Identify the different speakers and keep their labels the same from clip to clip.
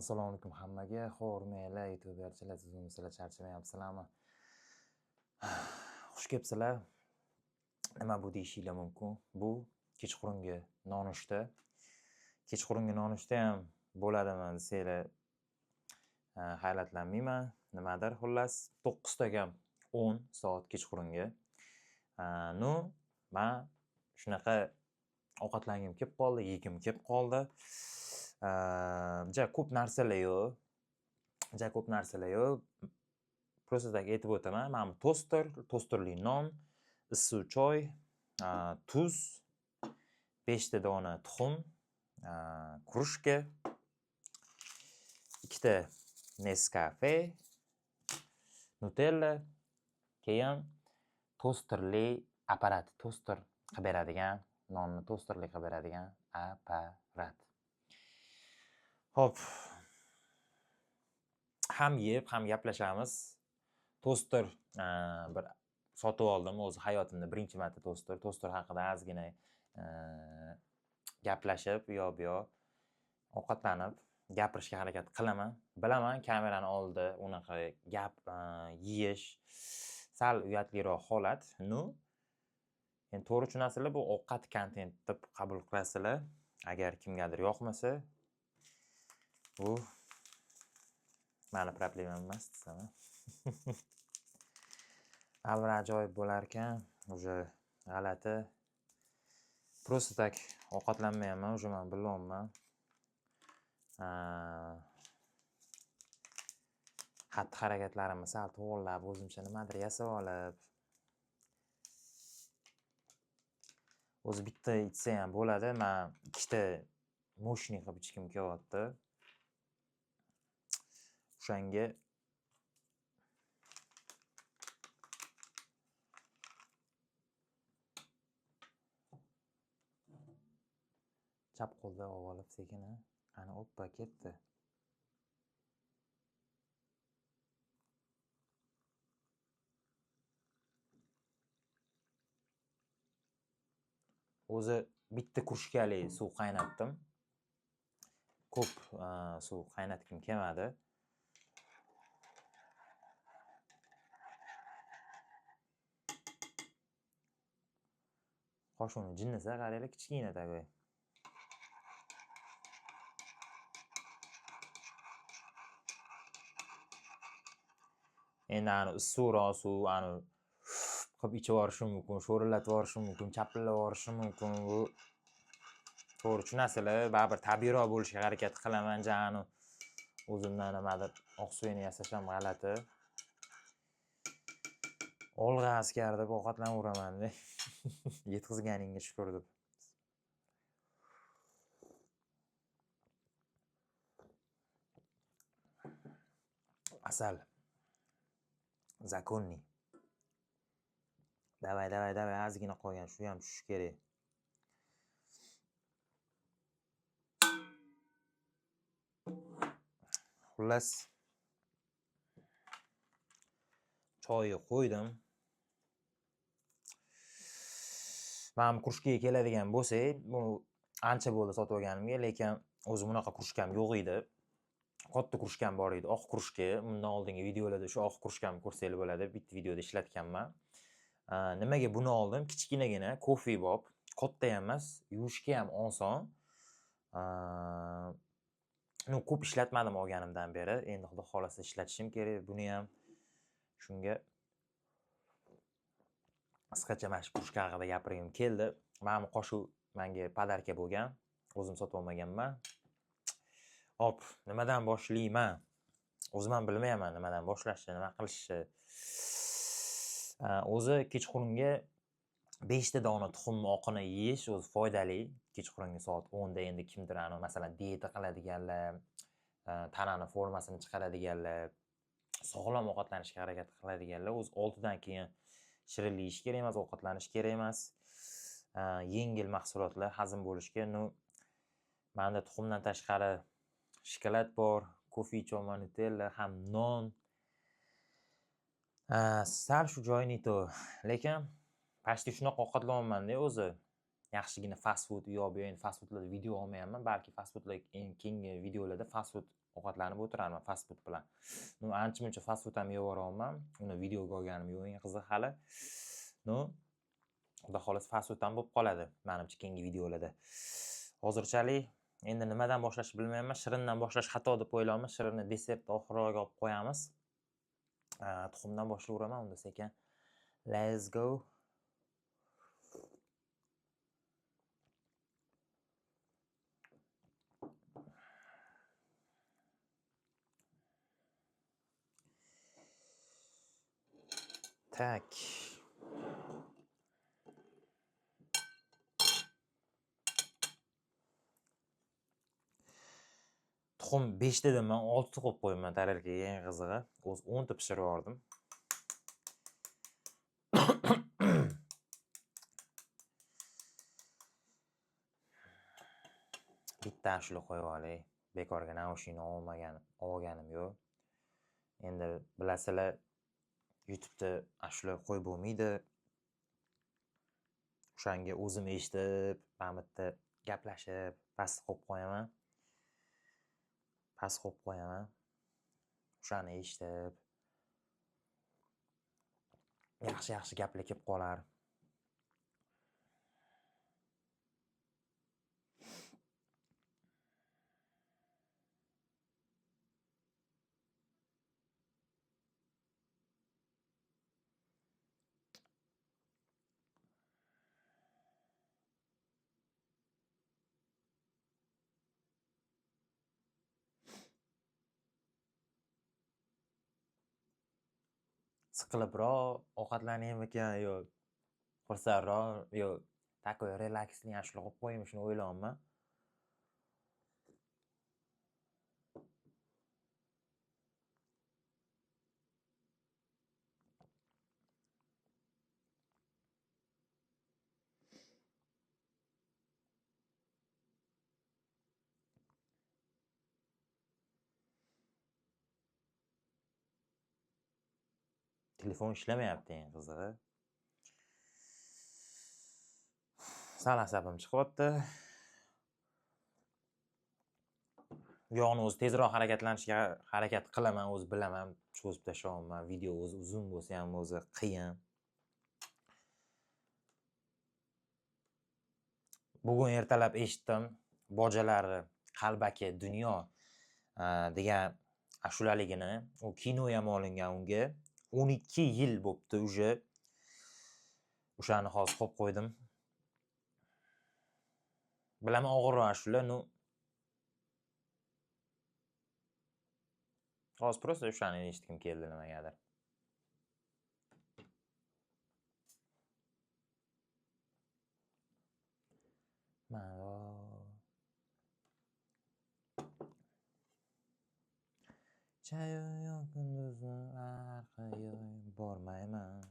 Speaker 1: Assalomu alaykum hammaga. Hurmatli YouTuberchilar, sizlar charchamayapsizlarmi? Xush kelibsizlar. Nima bu deyishinglar mumkin? Bu kechqurungi nonushta. Kechqurungi nonushta ham bo'ladimi desanglar, hayratlanmayman. Nimadir, xullas 9 ta kam 10 soat kechqurungi. Men shunaqa ovqatlangim kelib qoldi, yegim kelib qoldi. Juda ko'p narsalar yo'q. Просто tak aytib o'taman. Mana bu tosterli non, issiq choy, tuz, 5 ta dona tuxum, krujka, 2 ta Nescafe, Nutella, keyin tosterli apparat, toster qilib beradigan, nonni tosterli qilib beradigan apparat. Hop. Ham yeb, ham gaplashamiz. Toster bir sotib oldim. O'zi hayotimda birinchi marta toster haqida ozgina gaplashib, bu-yoq ovqatlanib gapirishga harakat qilaman. Bilaman, kamerani oldida unaqa gap yeyish sal uyatliroq holat. Endi to'g'ri tushunasizlar, bu ovqat kontent deb qabul qilasizlar. Agar kimgadir yoqmasa, bu mani problemam emas desam. Bir ajoyib bo'lar ekan, уже g'alati. Просто tak ovqatlanmayapman, уже men bilyapman. Xatti-harakatlarimni sal to'g'rilab, o'zimcha nimadir yasab olib. O'zi bitta ichsa ham bo'ladi, men 2 ta mo'shni qilib ichkim kelyapti. O'shanga chap qo'lda olib sekin, Qani oppa ketdi. O'zi bitta krujkali suv qaynatdim. Ko'p suv qaynatgim kelmadi. Qoshimni jinnisa qaranglar, kichkina tagoy. Endi issiqroq suv qilib ichib yuborishim mumkin, sho'rillatib yuborishim mumkin, chapillab yuborishim mumkin. Bu to'g'ri tushunasizlar, baribir tabiiyroq bo'lishga harakat qilaman. O'zimdan nimadir oqsuvini yasasham g'alati. Olg'a askar deb ovqatlanaveraman-da. Yetkazganingga shukr deb. Asal. Zakonniy. Davay, ozgina qolgan, shu ham tushish kerak. Xullas, choyni qo'ydim. Men krujkaga keladigan bo'lsak, bu ancha bo'ldi sotib olganimga, lekin o'zi bunaqa krujkam yo'q edi. Katta krujkam bor edi, oq krujka. Bundan oldingi videolarda shu oq krujkamni ko'rsanglar bo'ladi. Bitta videoda ishlatganman. Nimaga buni oldim? Kichkinagina kofe bob, katta ham emas, yuvishga ham oson. Ko'p ishlatmadim olganimdan beri. Endi xudo xolasa ishlatishim kerak. Buni ham shunga qisqacha mana shu krujka haqida gapirgim keldi. Mana bu qoshuv menga podarka bo'lgan. O'zim sotib olmaganman. Hop, nimadan boshlayman? O'zim ham bilmayman nimadan boshlashni, nima qilishni. O'zi kechqurunga 5 ta dona tuxum oqini yeyish o'zi foydali. Kechqurungi soat 10 da endi kimdir masalan dieta qiladiganlar, tanani formasini chiqaradiganlar, sog'lom ovqatlanishga harakat qiladiganlar o'zi 6 dan keyin shirinlik yeyish kerak emas, ovqatlanish kerak emas. Yengil mahsulotlar hazm bo'lishga. Menda tuxumdan tashqari shokolad bor, kofe ichaman, Nutella, ham non. Sal shu joyini to, lekin pashti shunaqa ovqatlanyapman-da o'zi. Yaxshigina fast food, bu yoq fast foodlarda video olmayapman, balki fast foodlar keyingi videolarda fast food ovqatlanib o'tirarman fast food bilan. Ancha-muncha fast food ham yeyaveryapman. Uni videoga olganim yo'q, eng qiziq hali. Xudo xohlasa fast food ham bo'lib qoladi, menimcha keyingi videolarda. Hozirchalik endi nimadan boshlashni bilmayapman. Shirindan boshlash xato deb o'ylayman. Shirinni desert oxirroq olib qo'yamiz. Tuxumdan boshlayveraman unda sekin. Let's go. Tak. Tuxum 5 dedim, men 6 qo'yib qo'yaman tarelkaga, eng qizig'i. O'zi 10 ta pishirib yubordim. Bitta ashula qo'yib olay. Bekorga naushnikni olganim yo'q. Endi bilasizlar, YouTube'da ashula qo'yib bo'lmaydi. O'shanga o'zim eshitib, mana bu yerda gaplashib, past qo'yib qo'yaman. O'shani eshitib, yaxshi gaplar kelib qolar. Siqilibroq ovqatlanaymikan yo xursandroq yo takoy relaksli ashula qo'yib qo'yaymi, shuni o'ylayapman. Telefon ishlamayapti, eng qizig'i. Sal asabim chiqyapti. Bu yoqni o'zi tezroq harakatlanishga harakat qilaman, o'zi bilaman, cho'zib tashlayapman. Video o'zi uzun bo'lsa ham o'zi qiyin. Bugun ertalab eshitdim, Bojalari qalbaki dunyo degan ashulaligini, u kino ham olingan unga 12 yil bo'pti uje. O'shani hozir qo'yib qo'ydim. Bilaman, og'irroq ashula, hozir просто o'shani eshitgim keldi nimagadir. Chayu yo'q kunduzi arqaga bormayman.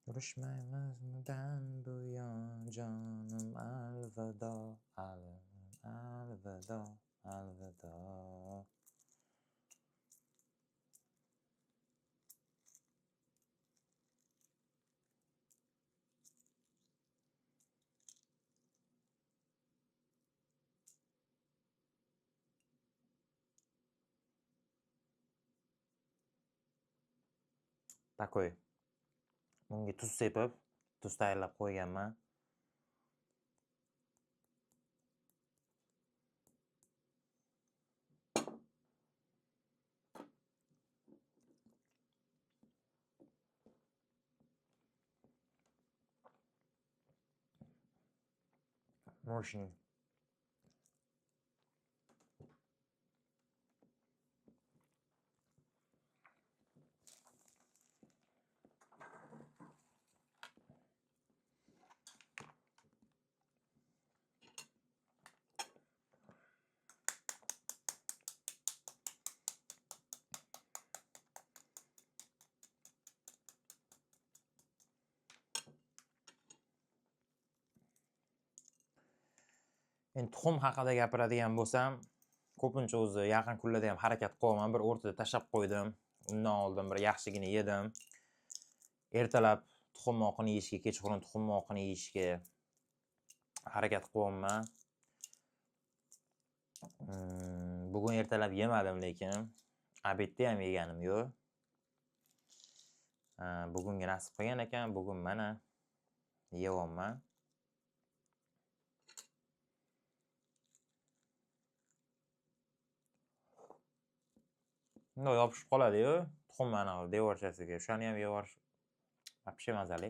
Speaker 1: Urushmaymizdan buyon jonim alvido, alvido. Takoy. Bunga tuz sepib, tuz tayyorlab qo'yganman. Mo'shning. Endi tuxum haqida gapiradigan bo'lsam, ko'pincha o'zi yaqin kunlarda ham harakat qilaman. Bir o'rtada tashlab qo'ydim. Undan oldin bir yaxshigina yedim. Ertalab tuxum oqini yeyishga, kechqurun tuxum oqini yeyishga harakat qilyapman. Bugun ertalab yemadim, lekin obedda ham yeganim yo'q. Bugunga nasib qilgan ekan, bugun mana yeyapman. Bunday yopishib qoladi-yu, tuxum mana devorchasiga. O'shani ham yeyorish вообще mazali.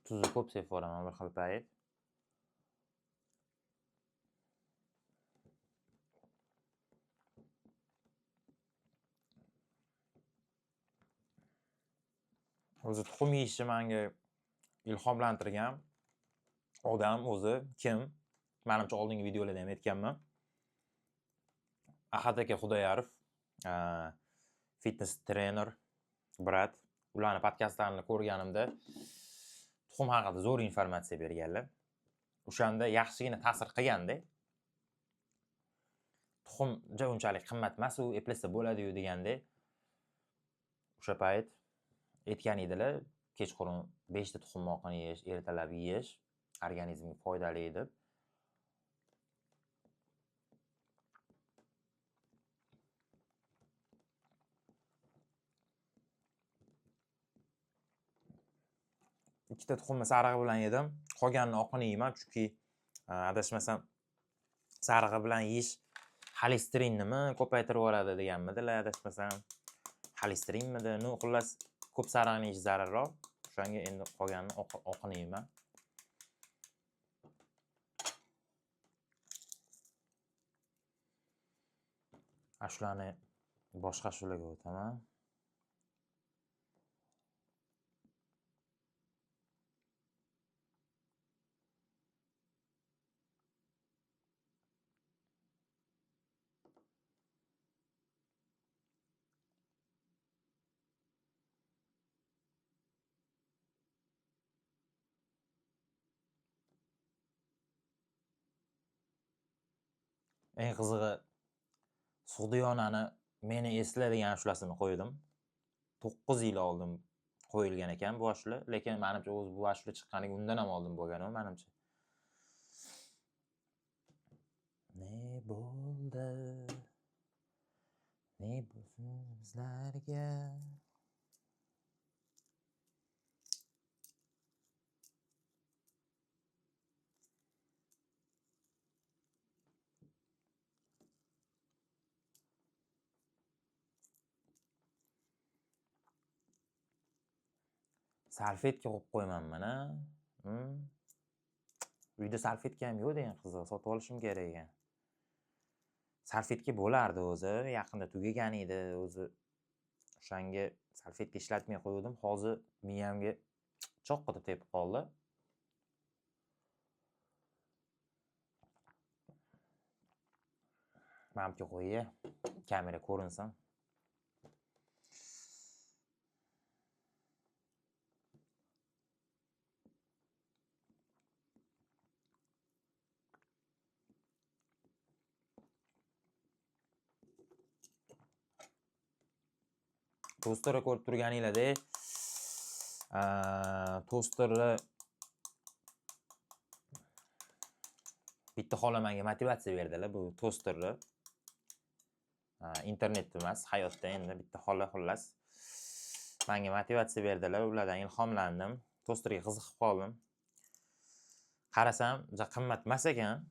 Speaker 1: Tuzni ko'p sevib yuboraman bir xil payt. O'zi tuxum yeyishni menga ilhomlantirgan odam o'zi kim? Menimcha oldingi videolarda ham aytganman. Ahad aka Xudoyorov, fitness trener, brat. Ularni podkastlarini ko'rganimda tuxum haqida zo'r informatsiya berganlar. O'shanda yaxshigina ta'sir qilganda. Tuxum unchalik qimmat emas-u, eplasa bo'ladi-yu deganda. O'sha payt aytgan edilar, kechqurun 5 ta tuxum oqini yeyish, ertalab yeyish organizmga foydali deb. Ikkita tuxumni sarig'i bilan yedim. Qolganini oqini yeyman, chunki adashmasam sarig'i bilan yeyish xolesterinnimi ko'paytirib yuboradi deganmidilar, adashmasam. Xolesterinmidi? No, xullas ko'p sarig'ini yeyish zararroq. O'shanga endi qolganini oqini yeyman. Shularni boshqa shularga o'taman. Eng qizig'i, Sug'diyonani meni esladigan ashlasini qo'ydim. 9 yil oldin qo'yilgan ekan bu ashula, lekin menimcha o'zi bu ashula chiqqaniga undan ham oldin bo'lgan-ku menimcha. Ne bo'ldi? Ne bo'lsin bizlarga? Salfetka qo'yib qo'yman mana. Uyda salfetka ham yo'q degan qiziq, sotib olishim kerak ekan. Salfetka bo'lardi o'zi, yaqinda tugagan edi o'zi. O'shanga salfetka ishlatmay qo'ydim. Hozir miyamga cho'qqida tepib qoldi. Mamki qo'yay, kamera ko'rinsin. Tosterni ko'rib turganinglarda, tosterni bitta xola menga motivatsiya berdilar bu tosterni. Internetda emas, hayotda endi bitta xola xullas menga motivatsiya berdilar, ulardan ilhomlandim. Tosterga qiziqib qoldim. Qarasam, juda qimmat emas ekan.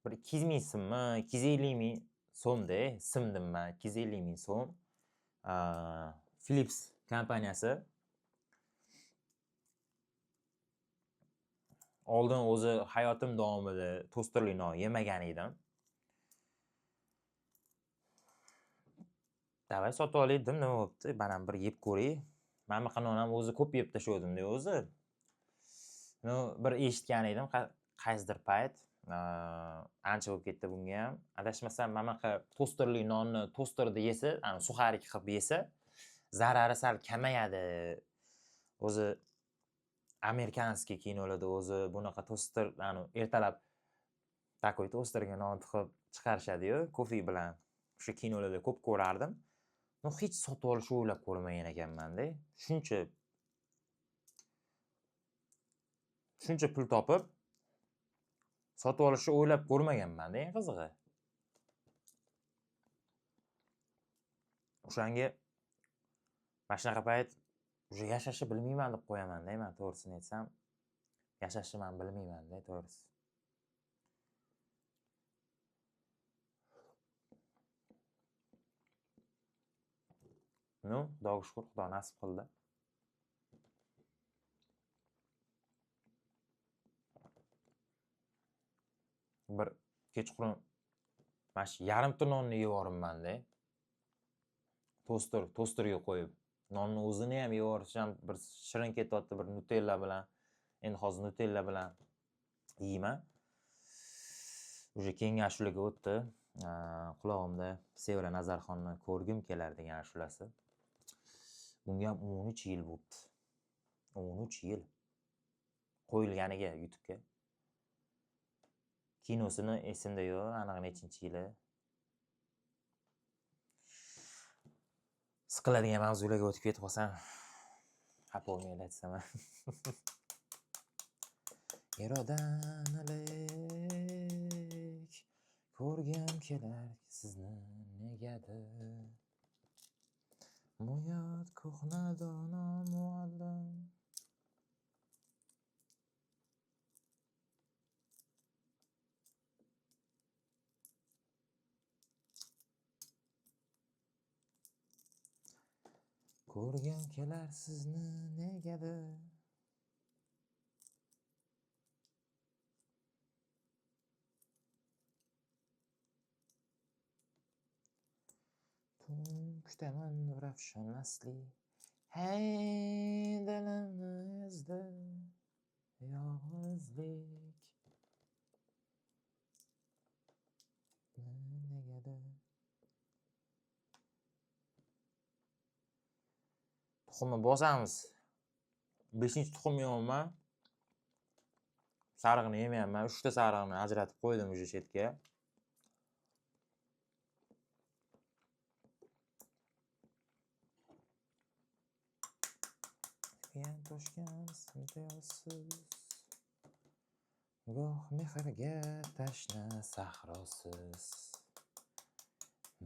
Speaker 1: Bir 200 ming so'mmi, 250 ming so'mda, simdim men, 250 ming so'm. Philips kompaniyasi. Oldin o'zi hayotim davomida tosterli non yemagan edim. Davay sotib olay dedim, nima bo'pti? Mana bir yeb ko'ray. Mana bu non ham o'zi ko'p yeb tashladim-da o'zi. No, bir eshitgan edim, qaysidir payt, ancha bo'lib ketdi bunga ham. Adashmasam, mana bunaqa tosterli nonni tosterda yesa, suxarik qilib yesa, zarari sal kamayadi. O'zi amerikanskiy kinolarda o'zi bunaqa toster, ertalab takoy tosterga non tiqib chiqarishadi-yu, kofe bilan. O'sha kinolarda ko'p ko'rardim. No, hech sotib olishni o'ylab ko'rmagan ekanman-da. Shuncha pul topib sotib olishni o'ylab ko'rmaganman-da, eng qizig'i. O'shanga mana shunaqa payt уже yashashni bilmayman deb qo'yaman-da, men to'g'risini aytsam. Yashashni men bilmayman-da, to'g'risi. No, Xudoga shukr, Xudo nasib qildi. Bir kechqurun mana shu yarimta nonni yevoribman-da. Tosterga qo'yib. Nonni o'zini ham yevorish ham bir shirin ketyapti, bir Nutella bilan. Endi hozir Nutella bilan yeyman. Уже keyingi ashulaga o'tdi. Qulog'imda Sevara Nazarxonni ko'rgim kelar degan ashulasi. Bunga ham 13 yil bo'libdi. 13 yil. Qo'yilganiga YouTube'ga. Kinosini esimda yo'q, aniq nechinchi yili. Siqiladigan mavzularga o'tib ketib qolsam, xafa bo'lmaydi aytsam. Irodanalik ko'rgim kelar sizni negadir. Mo'yat ko'hna dono muallim. Ko'rgim kelar sizni negadir. Kutaman ravshan asli. Hey dilimni ezdi yolg'izlik. Negadir. Tuxumni bosamiz. 5-tuxum yeyapman. Sarig'ini yemayapman. 3 ta sarig'ini ajratib qo'ydim o'sha chetga. Yan toshgan simtiyosiz. Goh mehrga tashna sahrosiz.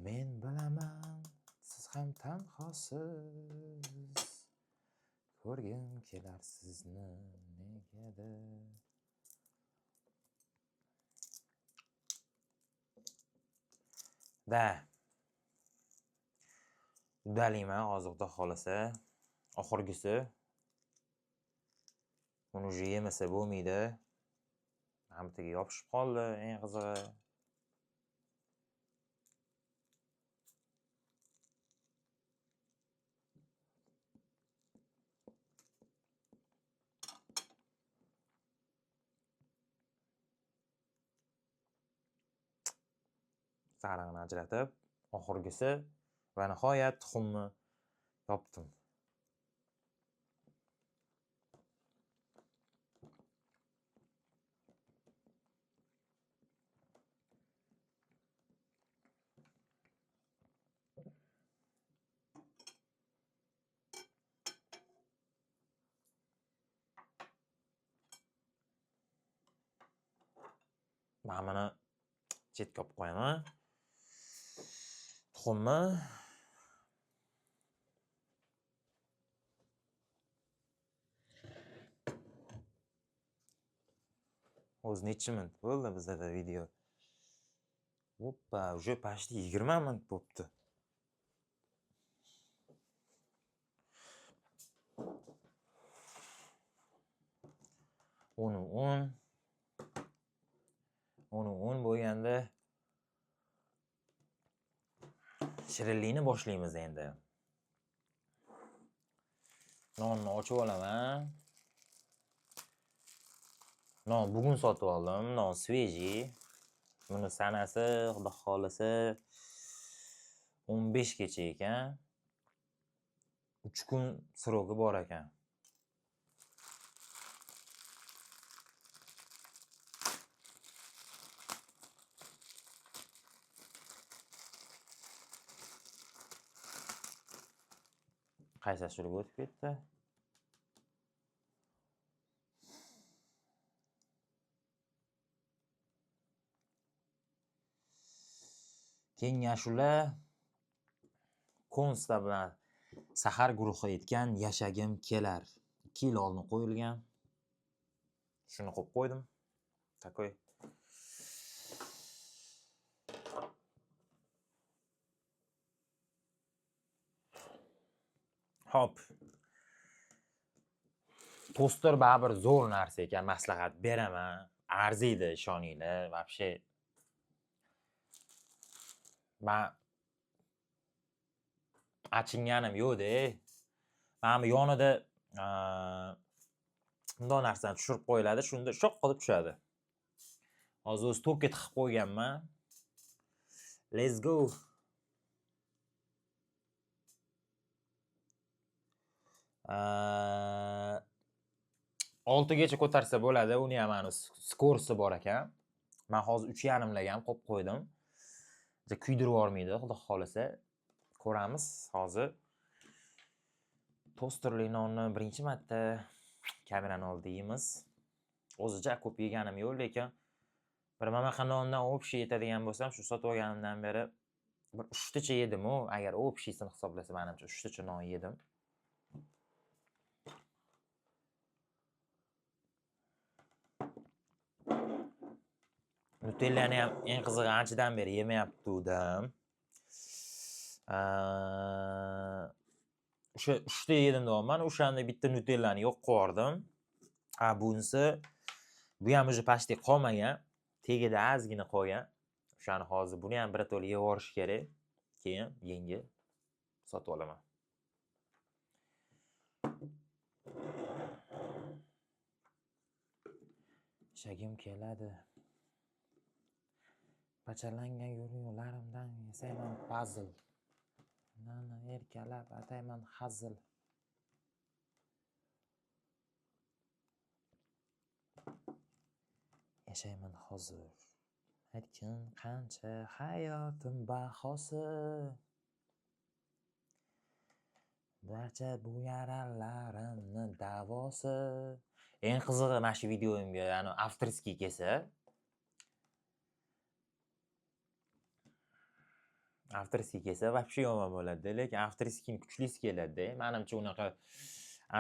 Speaker 1: Men bilaman, siz ham tanhosiz. Ko'rgim kelar sizni negadir. Da. Udalayman hozir xudo xolasa. Oxirgisi. Uni уже yemasa bo'lmaydi. Hamtiga yopishib qoldi, eng qizig'i. Sarig'ini ajratib, oxirgisi va nihoyat tuxumni topdim. Mana buni chetga olib qo'yaman. Tuxumni o'zi necha minut bo'ldi bizda video? Hoppa, уже почти 20 minut bo'libdi. Uni 10 bo'lganda shirinlikni boshlaymiz endi. Nonni ochib olaman. Non bugun sotib oldim. Non svejiy. Buni sanasi xudo xolasa 15 gacha ekan. 3 kun srogi bor ekan. Qaysi ashulaga o'tib ketdi? Keyingi ashula Konsta bilan Sahar guruhi aytgan Yashagim kelar. 2 yil oldin qo'yilgan. Shuni qo'yib qo'ydim. Takoy. Hop. Toster baribir zo'r narsa ekan, maslahat beraman. Arziydi, ishoninglar. Вообще men achinganim yo'q-da. Mana bu yonida bunday narsani tushirib qo'yiladi, shunda shoq qilib tushadi. Hozir o'zi to'kka tiqib qo'yganman. Let's go. Oltigacha ko'tarsa bo'ladi. Uni ham mana skorsi bor ekan. Men hozir 3,5 qo'yib qo'ydim. Kuydirib yormaydi, xudo xolasa. Ko'ramiz hozir. Tosterli nonni birinchi marta kameraning oldida yeymiz. O'zicha ko'p yeganim yo'q, lekin bir mamaqa nondan общий yetadigan bo'lsam, shu sotib olganimdan beri bir 3 tacha yedim-ku. Agar общийsini hisoblasa, menimcha 3 tacha non yedim. Nutellani ham eng qizig'i anchadan beri yemayapti-dim. O'sha 3 ta yedim deyapman. O'shanda bitta Nutellani yo'q qo'yardim. Bunisi bu ham o'zi pashti qolmagan. Tegida ozgina qolgan. O'shani hozir buni ham birato'la yeb yuborish kerak. Keyin yengil sotib olaman. Yashagim keladi. Pachalangan yo'llarimdan yasayman puzzle. Nani erkalab atayman hazil. Yashayman hozir. Aytgin qancha hayotim bahosi. Barcha bu yaralarimni davosi. Eng qizig'i mana shu videomga, ya'ni avtorskiy kelsa, вообще yomon bo'ladi, lekin avtorskiyning kuchlisi keladi-da. Menimcha unaqa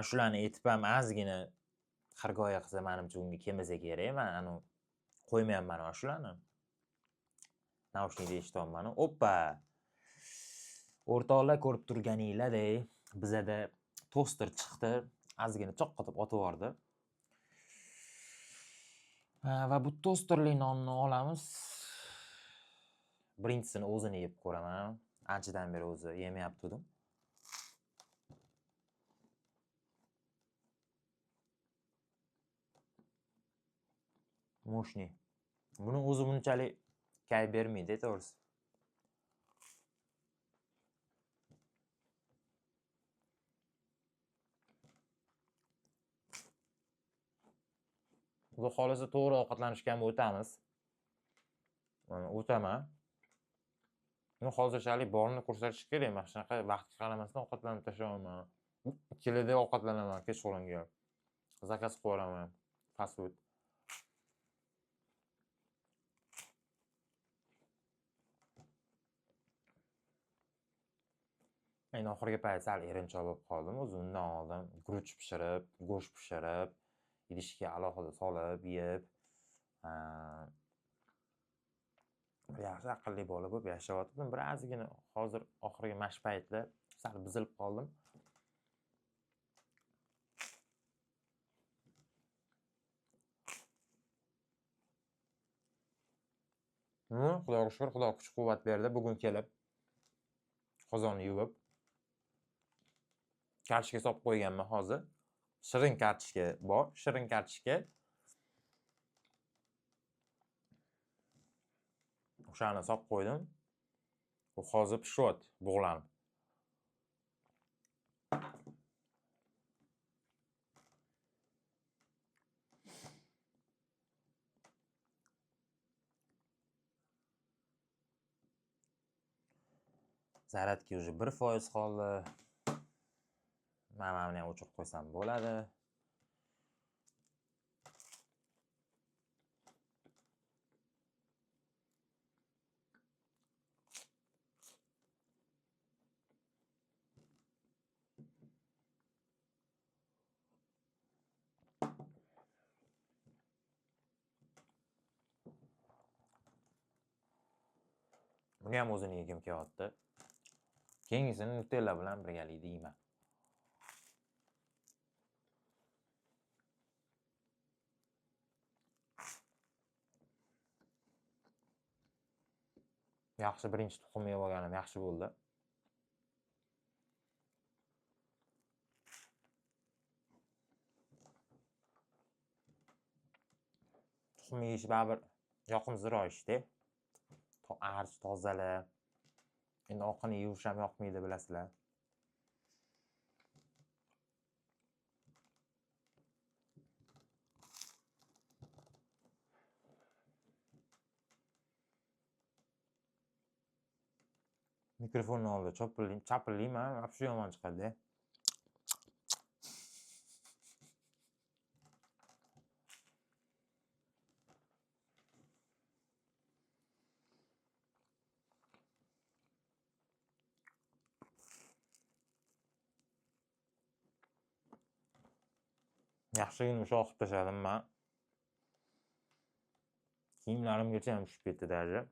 Speaker 1: shularni aytib ham ozgina xirgoya qilsa, menimcha unga kelmasa kerak. Men anu qo'ymayapman mana shularni. Naushnikda eshityapman. Oppa. O'rtoqlar, ko'rib turganinglar-day, bizada toster chiqdi. Ozgina cho'qqitib otib yubordi. Va bu tosterli nonni olamiz. Birinchisini o'zini yeb ko'raman. Anchadan beri o'zi yemayapti-dim. Mo'shni. Buni o'zi bunchalik kayf bermaydi, to'g'risi. Xudo xolasa to'g'ri ovqatlanishga ham o'tamiz. O'taman. Hozirchalik borni ko'rsatish kerak. Mana shunaqa vaqtga qaramasdan ovqatlanib tashlayman. 2 ovqatlanaman kechqurunga. Zakaz qo'yaman. Fast food. Endi oxirgi payt sal erinchoq bo'lib qoldim. O'zi undan oldin guruch pishirib, go'sht pishirib, idishga alohida solib, yeb, yaxshi aqlli bola bo'lib yashayotdim. Birozgina hozir oxirgi mash paytda sal buzilib qoldim. Xudoga shukr, Xudo kuch-quvvat berdi. Bugun kelib qozonni yuvib kartoshka solib qo'yganman hozir. Shirin kartoshka bor. Shirin kartoshka O'shani solib qo'ydim. U hozir pishyapti, bug'lanib. Zaryadka уже 1% qoldi. Mana buni ham o'chirib qo'ysam bo'ladi. Buni ham o'zini yegim kelyapti. Keyingisini Nutella bilan birgalikda yeyman. Yaxshi, birinchi tuxum yeb olganim yaxshi bo'ldi. Tuxum yeyish baribir yoqimsizroq ish-da. Arch, tozala. Endi oqini yuvish ham yoqmaydi, bilasizlar. Mikrofonni oldida chapillayman, вообще yomon chiqadi-da. Yaxshigina yumshoq qilib tashladim men. Kiyimlarimgacha ham tushib ketdi даже.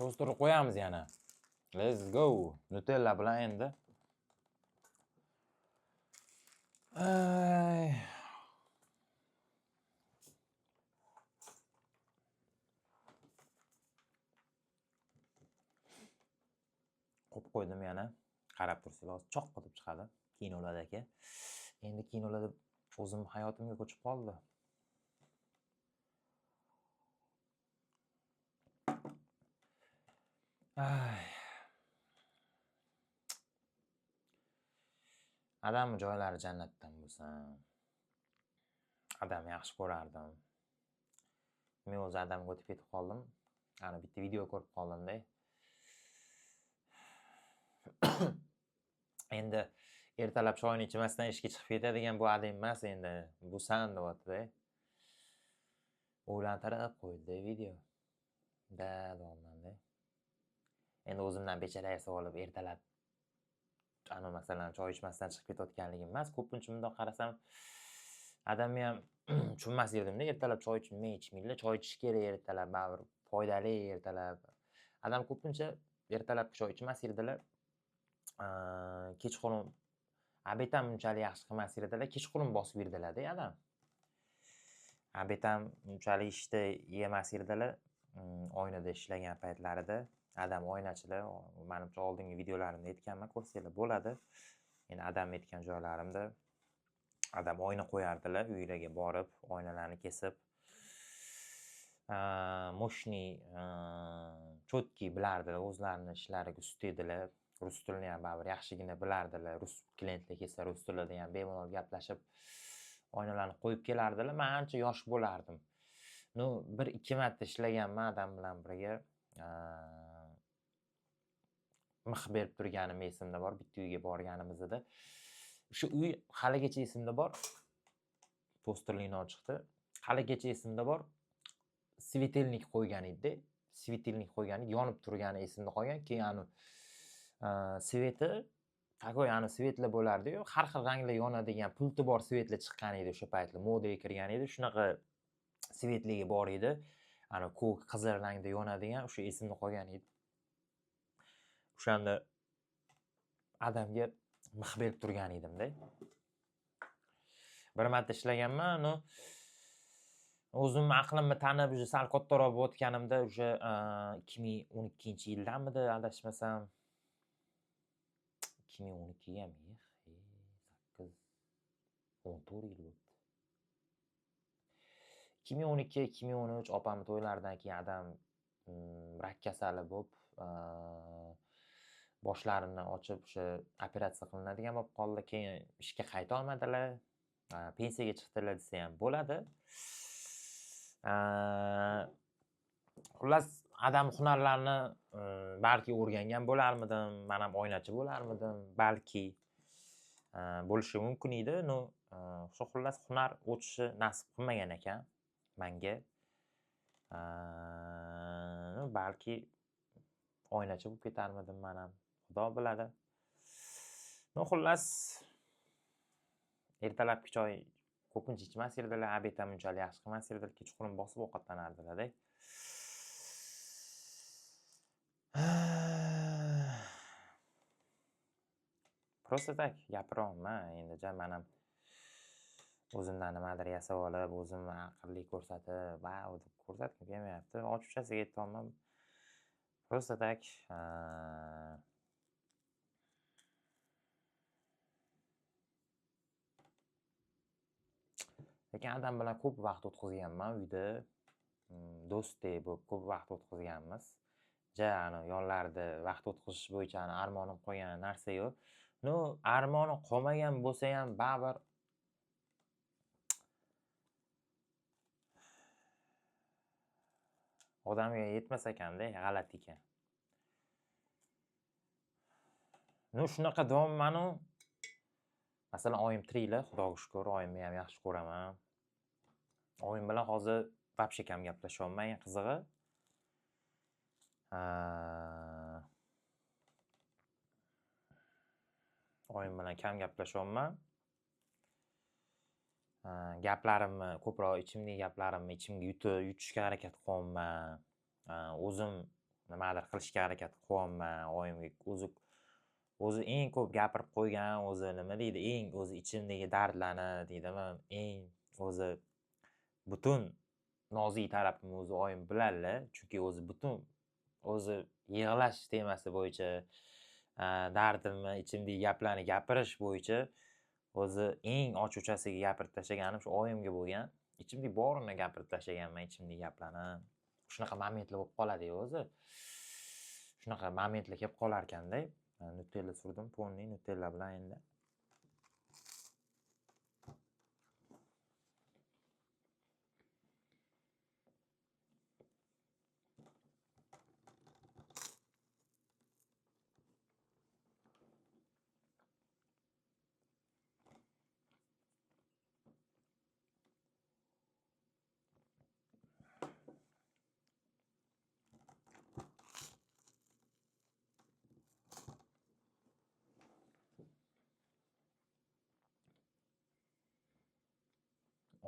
Speaker 1: Tosterni qo'yamiz yana. Let's go. Nutella bilan endi. Qo'yib qo'ydim yana. Qarab tursangiz, choq qilib chiqadi. Kinolarda aka. Endi kinolarda o'zim hayotimga ko'chib qoldi. Adam joylari jannatdan bo'lsin. Adam yaxshi ko'rardim. Men o'zi Adamga o'tib ketib qoldim. Ana bitta video ko'rib qoldim-da. Endi ertalab choyni ichmasdan ishga chiqib ketadigan bu adam emas endi. Bu san deyapti-da. O'ylantirib qo'ydi video. Davomdan-da. Endi o'zimdan bechoraga olib ertalab masalan choy ichmasdan chiqib ketayotganligim emas. Ko'pincha bundoq qarasam adam ham tushunmas edimda, ertalab choy ichmaylar, choy ichish kerak ertalab, baribir foydali ertalab. Adam ko'pincha ertalab choy ichmas edilar. Kechqurun obed ham unchalik yaxshi qilmas edilar, kechqurun bosib yurdilar-da adam. Obed ham unchalik ishda yemas edilar. Oynada ishlagan paytlarida adam oynachilar, menimcha oldingi videolarimda aytganman, ko'rsanglar bo'ladi. Endi adam aytgan joylarimda adam oyna qo'yardilar, uylarga borib, oynalarni kesib, moshni chotki bilardilar, o'zlarini ishlariga ust edilar. Rus tilini ham baribir yaxshigina bilardilar. Rus klientlar kelsa rus tilida ham bemalol gaplashib oynalarni qo'yib kelardilar. Men ancha yosh bo'lardim. No, 1-2 marta ishlaganman adam bilan birga. Mix berib turganim esimda bor, bitta uyga borganimizda. Shu uy haligacha esimda bor. Tosterli non chiqdi. Haligacha esimda bor. Svetelnik qo'ygan edi. Svetelnik qo'ygan edi, yonib turgani esimda qolgan. Keyin sveti, takoy svetlar bo'lardi-yu, har xil ranglar yonadigan, pulti bor svetlar chiqqan edi o'sha paytda, modaga kirgan edi. Shunaqa svetligi bor edi. Ko'k, qizil rangda yonadigan, o'sha esimda qolgan edi. o'shanda adamga mix berib turgan edimda. Bir marta ishlaganman, o'zimni aqlimni tanib, sal kattaroq bo'layotganimda, 2012-yildanmidi, adashmasam. 2012 ham, 8, 14 yil bo'ldi. 2012-2013 opamni to'ylaridan keyin adam rak kasali bo'lib, boshlarini ochib, o'sha operatsiya qilinadigan bo'lib qoldi. Keyin ishga qayta olmadilar. Pensiyaga chiqdilar desa ham bo'ladi. Xullas, adam hunarlarni balki o'rgangan bo'larmidim, men ham oynachi bo'larmidim, balki bo'lishi mumkin edi. Shu xullas hunar o'tishi nasib qilmagan ekan menga. Balki oynachi bo'lib ketarmidim men ham, Xudo biladi. Xullas, ertalabki choy ko'pincha ichmas edilar, obed ham unchalik yaxshi qilmas edilar, kechqurun bosib ovqatlanardilar-da. Просто tak gapiryapman. Endi men ham o'zimdan nimadir yasab olib, o'zimni aqlli ko'rsatib, deb ko'rsatgim kelmayapti. Ochiqchasiga aytmoqman. Просто tak lekin adam bilan ko'p vaqt o'tkazganman uyda. Do'stdek bo'lib ko'p vaqt o'tkazganmiz. Yonlarida vaqt o'tkazish bo'yicha armonim qolgan narsa yo'q. Armonim qolmagan bo'lsa ham baribir odamga yetmas ekanda, g'alati ekan. Shunaqa davom masalan, oyim tiriklar, Xudoga shukr, oyimni ham yaxshi ko'raman. Oyim bilan hozir вообще kam gaplashyapman, qizig'i. Oyim bilan kam gaplashyapman. Gaplarimni ko'proq ichimdagi gaplarimni ichimga yutishga harakat qilyapman. O'zim nimadir qilishga harakat qilyapman. Oyimga o'zi eng ko'p gapirib qo'ygan, o'zi nima deydi, eng o'zi ichimdagi dardlarni deydimi, eng o'zi butun nozik tarafimni o'zi oyim biladilar, chunki o'zi yig'lash temasi bo'yicha dardimni, ichimdagi gaplarni gapirish bo'yicha o'zi eng ochuqchasiga gapirib tashlaganim shu oyimga bo'lgan. Ichimdagi borini gapirib tashlaganman, ichimdagi gaplarni. Shunaqa momentlar bo'lib qoladi-yu o'zi. Shunaqa momentlar kelib qolar ekanda. Nutella surdim, polni Nutella bilan endi.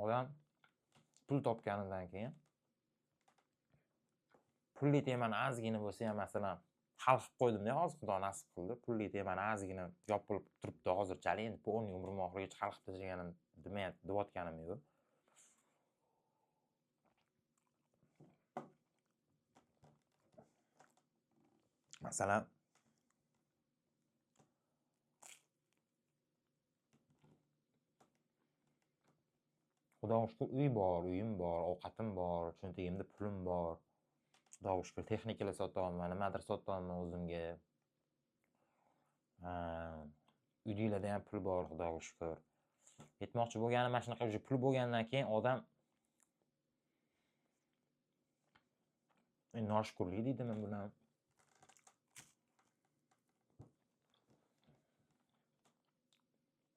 Speaker 1: Odam pul topganidan keyin pulli temani ozgina bo'lsa ham, masalan, hal qilib qo'ydim-da, hozir Xudo nasib qildi. Pulli temani ozgina yopilib turibdi hozirchalik. Endi polni umrim oxirigacha hal qilib tashlaganim deyotganim yo'q. Masalan, Xudoga shukr, uyim bor, ovqatim bor, cho'ntagimda pulim bor. Xudoga shukr, texnikalar sotaman, nimadir sotaman o'zimga. Uydagilarda ham pul bor, Xudoga shukr. Aytmoqchi bo'lganim, mana shunaqa pul bo'lgandan keyin odam noshukrlik deydimi buni?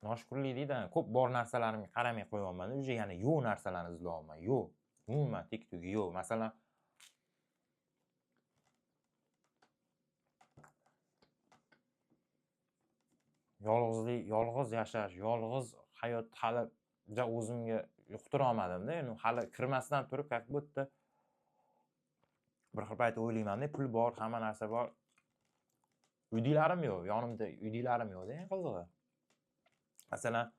Speaker 1: Noshukrlik deydi, ko'p bor narsalarimga qaramay qo'yapman. Yana yo'q narsalarni izlayapman. Yo'q. Umuman tik-tugi yo'q. Masalan, yolg'iz yashash, yolg'iz hayot hali o'zimga yuqtira olmadim-da. Hali kirmasdan turib, как будто bir xil payt o'ylayman-da, pul bor, hamma narsa bor. Uydilarim yo'q, yonimda uydilarim yo'qda, eng qizig'i. Masalan,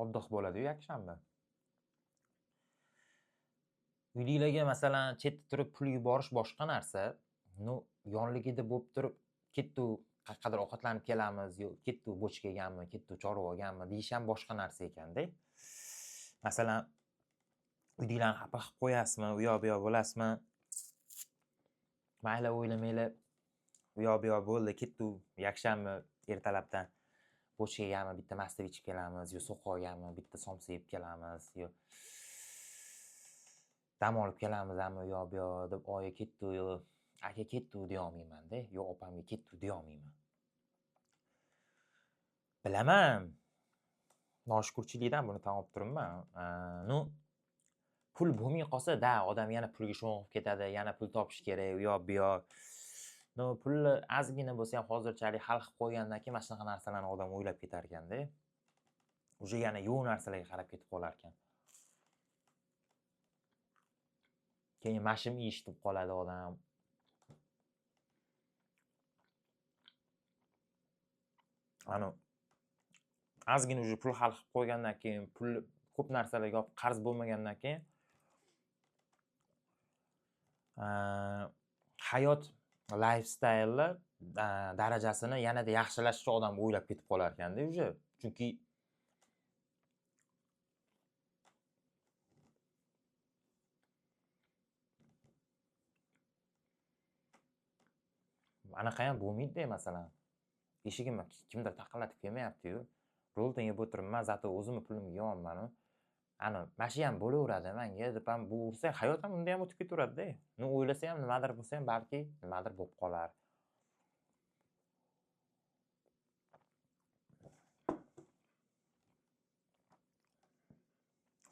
Speaker 1: oddiq bo'ladi-yu yakshanba. Uydagilarga masalan chetda turib pul yuborish boshqa narsa. Yonligida bo'lib turib, kettu qayerqadir ovqatlanib kelamiz, yo kettu bochkaganmi, kettu chorva olganmi deyish ham boshqa narsa ekanda. Masalan, uydagilarni xafa qilib qo'yasizmi, u yoq bu yoq bo'lasizmi? Mayli o'ylamanglar. U yoq bu yoq bo'ldi, kettu yakshanba ertalabdan bochkaganmi bitta maslav ichib kelamiz, yo so'qqa olganmi bitta somsa yeb kelamiz, yo dam olib kelamizmi, u yoq bu yoq deb oyi kettu, yo aka kettu deya olmayman-da, yo opamga kettu deya olmayman. Bilaman. Noshukurchilikdan buni tan olib turibman. Pul bo'lmay qolsa, odam yana pulga sho'ng'ib ketadi, yana pul topish kerak, u yoq bu yoq. Pulni ozgina bo'lsa ham hozirchalik hal qilib qo'ygandan keyin mana shunaqa narsalarni odam o'ylab ketar ekanda. Uje yana yo'q narsalarga qarab ketib qolar ekan. Keyin mashim eshitib qoladi odam. Ozgina uje pul hal qilib qo'ygandan keyin, pul ko'p narsalarga qarz bo'lmagandan keyin hayot lifestyle darajasini yanada yaxshilashni odam o'ylab ketib qolar ekanda uje. Chunki anaqa ham bo'lmaydi masalan. Eshigimni kimdir taqillatib kelmayapti-yu. Roldan yeb o'tiribman, zato o'zimni pulimga yeyapman-u. Mana shu ham bo'laveradi menga deb ham bu ursa, hayot ham unda ham o'tib ketaveradi-da. O'ylasa ham nimadir bo'lsa ham balki nimadir bo'lib qolar.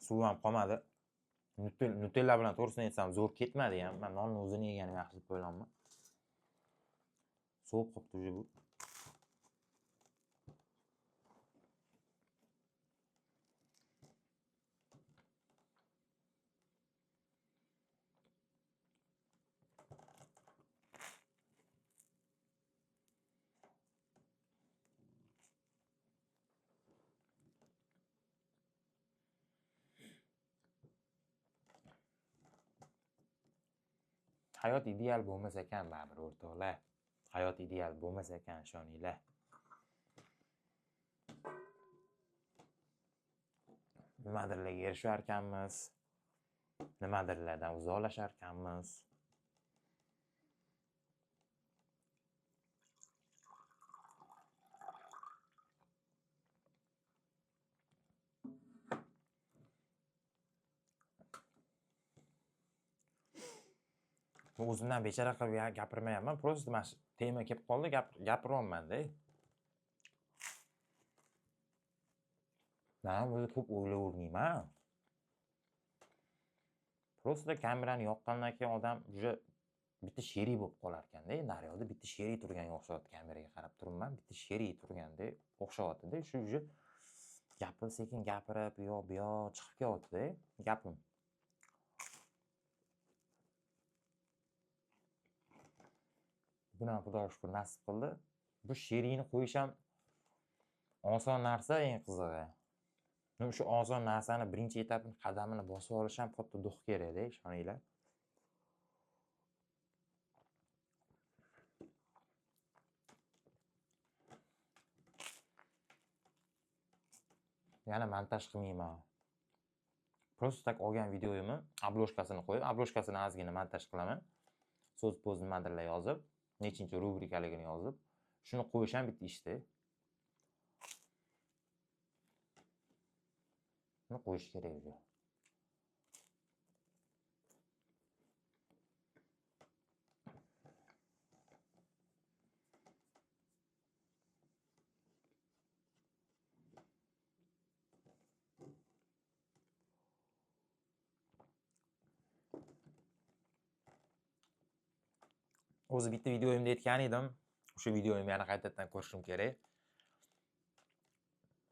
Speaker 1: Suv ham qolmadi. Nutella bilan to'g'risini aytsam zo'r ketmadi ham. Men nonni o'zini yeganim yaxshi deb o'ylayman. Sovib qolibdi bu. Hayot ideal bo'lmas ekan baribir o'rtoqlar. Hayot ideal bo'lmas ekan, ishoninglar. Nimadirlarga erishar ekanmiz. Nimadirlardan uzoqlashar ekanmiz. O'zimdan bechara qilib gapirmayapman, просто mana shu tema kelib qoldi, gapiryapman-da. Men o'zi ko'p o'ylayvermayman. Просто kamerani yoqqandan keyin odam uje bitta sherik bo'lib qolar ekanda. Daryoda bitta sherik turganga o'xshayapti, kameraga qarab turibman, bitta sherik turganda o'xshayapti-da. Shu uje gapni sekin gapirib, bu yoq bu yoq chiqib kelyapti-da gapim. Buni ham Xudoga shukr nasib qildi. Bu sherikni qo'yish ham oson narsa, eng qizig'i. Shu oson narsani birinchi etapini qadamini bosib olish ham katta duh kerak-da, ishoninglar. Yana montaj qilmayman. Просто tak olgan videoyimni obloshkasini qo'yib, obloshkasini ozgina montaj qilaman. So'z nimadirlar yozib, nechinchi rubrikaligini yozib, shuni qo'yish ham bitta ishda. Buni qo'yish kerak edi. O'zi bitta videoyimda aytgan edim. O'sha videoyimni yana qaytadan ko'rishim kerak.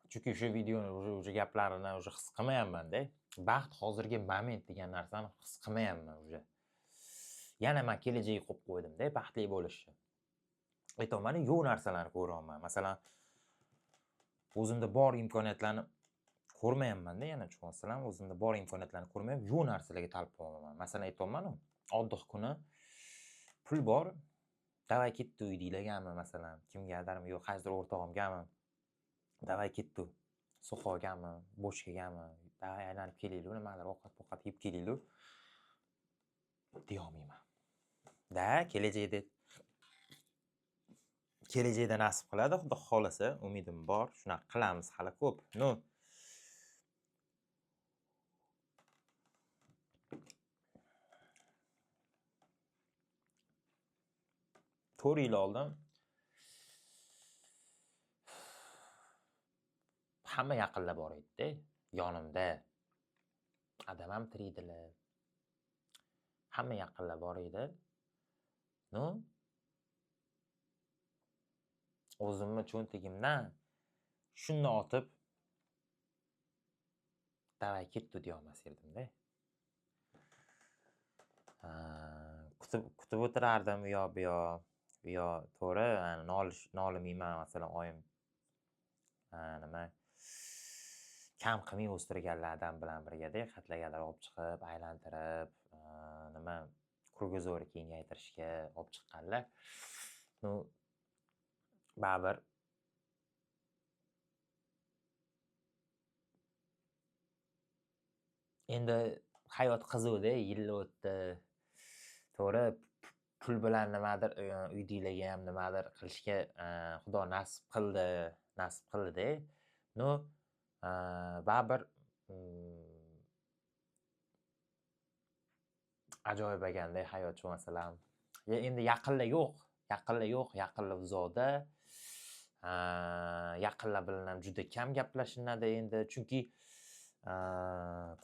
Speaker 1: Chunki o'sha videoni o'sha gaplarini his qilmayapman-da. baxt hozirgi moment degan narsani his qilmayapman уже. Yana men kelajak qo'yib qo'ydim-da baxtli bo'lishni. Aytolmadim, yo'q narsalarni ko'ryapman. Masalan, o'zimda bor imkoniyatlarni ko'rmayapman-da, yana tushunasizlarmi? O'zimda bor imkoniyatlarni ko'rmayapman, yo'q narsalarga talab qilyapman. Masalan, aytolmadim, oddiy kuni pul bor, davay ketdi uydagilargami, masalan, kimgadirmi, yo'q, qaysidir o'rtog'imgami, davay ketdi, so'xogami, bochkagami, davay aylanib kelaylik, nimadir ovqat yeb kelaylik, deyolmayman. Da, kelajakda nasib qiladi, xudo xolasa, umidim bor, shunaqa qilamiz hali ko'p. No. 4 yil oldin hamma yaqinlar bor edi-da, yonimda. Adam ham tirikdilar. Hamma yaqinlar bor edi. No. O'zimni cho'ntagimdan shunni otib davay ketdi deya olmas edim-da. Kutib o'tirardim u yoq bu yoq to'g'ri, nolimayman, masalan, oyim nima kam qilmay o'stirganlardan bilan birgada xatlargalar olib chiqib, aylantirib, nima krugo'zorni kengaytirishga olib chiqqanlar. No, baribir endi hayot qiziq-da, yillar o'tdi. To'g'ri, pul bilan nimadir uydagilarga ham nimadir qilishga Xudo nasib qildi-da. No, baribir ajoyib ekanda hayot, masalan. Endi yaqinlar yo'q, yaqinlar uzoqda. Yaqinlar bilan ham juda kam gaplashinadi endi, chunki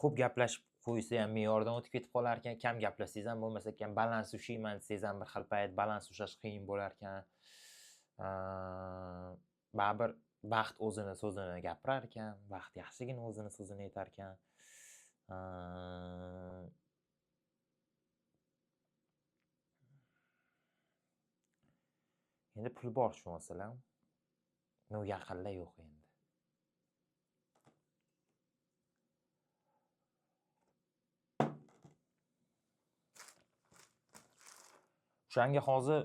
Speaker 1: ko'p gaplashib qo'ysa ham me'yordan o'tib ketib qolar ekan, kam gaplashsangiz ham bo'lmasa ekan, balans ushlayman desangiz ham bir xil payt balans ushlash qiyin bo'lar ekan. Baribir baxt o'zini so'zini gapirar ekan, baxt yaxshigina o'zini so'zini aytar ekan. Endi pul bor shu masalan. No, yaqinlar yo'q endi. O'shanga hozir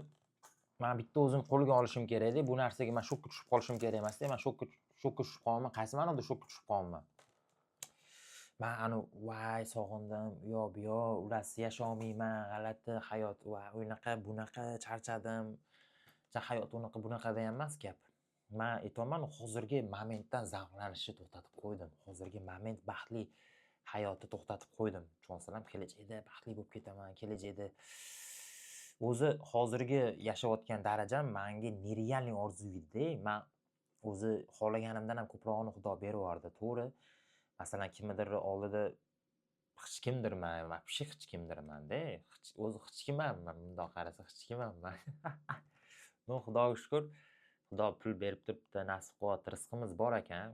Speaker 1: men bitta o'zim qo'lga olishim kerak-da, bu narsaga men shokka tushib qolishim kerak emas-da. Men shokka tushib qolman. Qaysi ma'noda shokka tushib qolman? Men ani voy sog'indim, u yoq bu yoq, ularsiz yasholmayman, g'alati hayot, va unaqa bunaqa charchadim. Hayot unaqa bunaqada ham emas gap. Men aytolman, hozirgi momentdan zavqlanishni to'xtatib qo'ydim. Hozirgi moment baxtli hayotni to'xtatib qo'ydim. Tushunasizlarmi? Kelajakda baxtli bo'lib ketaman, kelajakda o'zi hozirgi yashayotgan darajam menga nerealniy orzu edi-da. Men o'zi xohlaganimdan ham ko'prog'ini Xudo berib yubordi, to'g'ri. Masalan, kimnidir oldida hech kimdirman, вообще hech kimdirman-da. O'zi hech kim emasman, bundoq qarasa hech kim emasman. No, Xudoga shukr. Xudo pul berib turibdi, nasib qilyapti, rizqimiz bor ekan.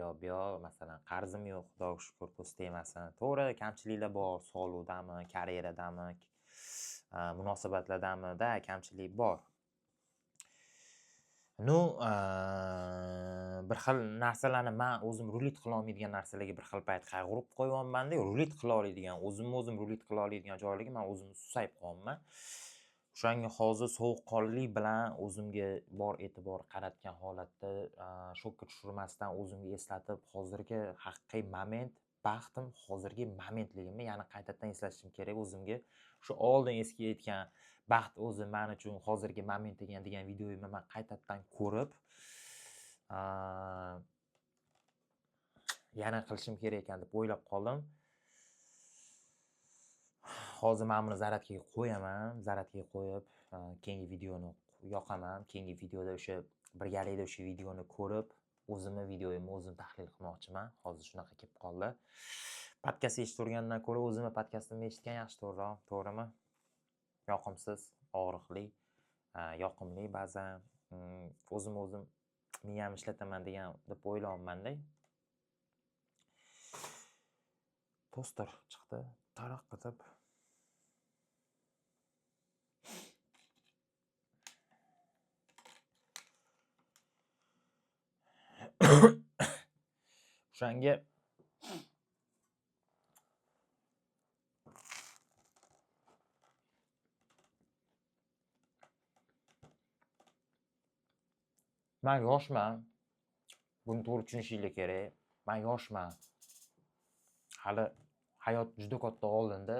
Speaker 1: Yo bu yoq, masalan, qarzim yo'q, Xudoga shukr, ko'z tegmasin. To'g'ri, kamchiliklar bor, sog'liqdami, karyeradami, munosabatlardamida kamchilik bor. No, bir xil narsalarni men o'zim rulet qila olmaydigan narsalarga bir xil payt qayg'urib qo'yyapman-da, rulet qila oladigan, o'zim rulet qila oladigan joylarga men o'zimni susayib qolyapman. O'shanga hozir sovuqqonlik bilan o'zimga bor e'tibor qaratgan holatda shokka tushirmasdan o'zimga eslatib, hozirgi haqiqiy moment, baxtim hozirgi momentligimni yana qaytadan eslashim kerak o'zimga. Shu oldin eski aytgan baxt o'zi men uchun hozirgi moment degan videoyimni men qaytadan ko'rib, yana qilishim kerak ekan deb o'ylab qoldim. Hozir men buni zaryadkaga qo'yaman, zaryadkaga qo'yib, keyingi videoni yoqaman. Keyingi videoda o'sha birgalikda o'sha videoni ko'rib, o'zimni videoyimni o'zim tahlil qilmoqchiman. Hozir shunaqa kelib qoldi. Podkast eshitib ko'ra o'zimni podkastimni eshitgan yaxshi, to'g'rimi? Yoqimsiz, og'riqli, yoqimli ba'zan, o'zim miyamni ishlataman degan deb o'ylayapman-da. Toster chiqdi. Taraq qilib. O'shanga men yoshman. Buni to'g'ri tushunishinglar kerak. Men yoshman. Hali hayot juda katta oldinda.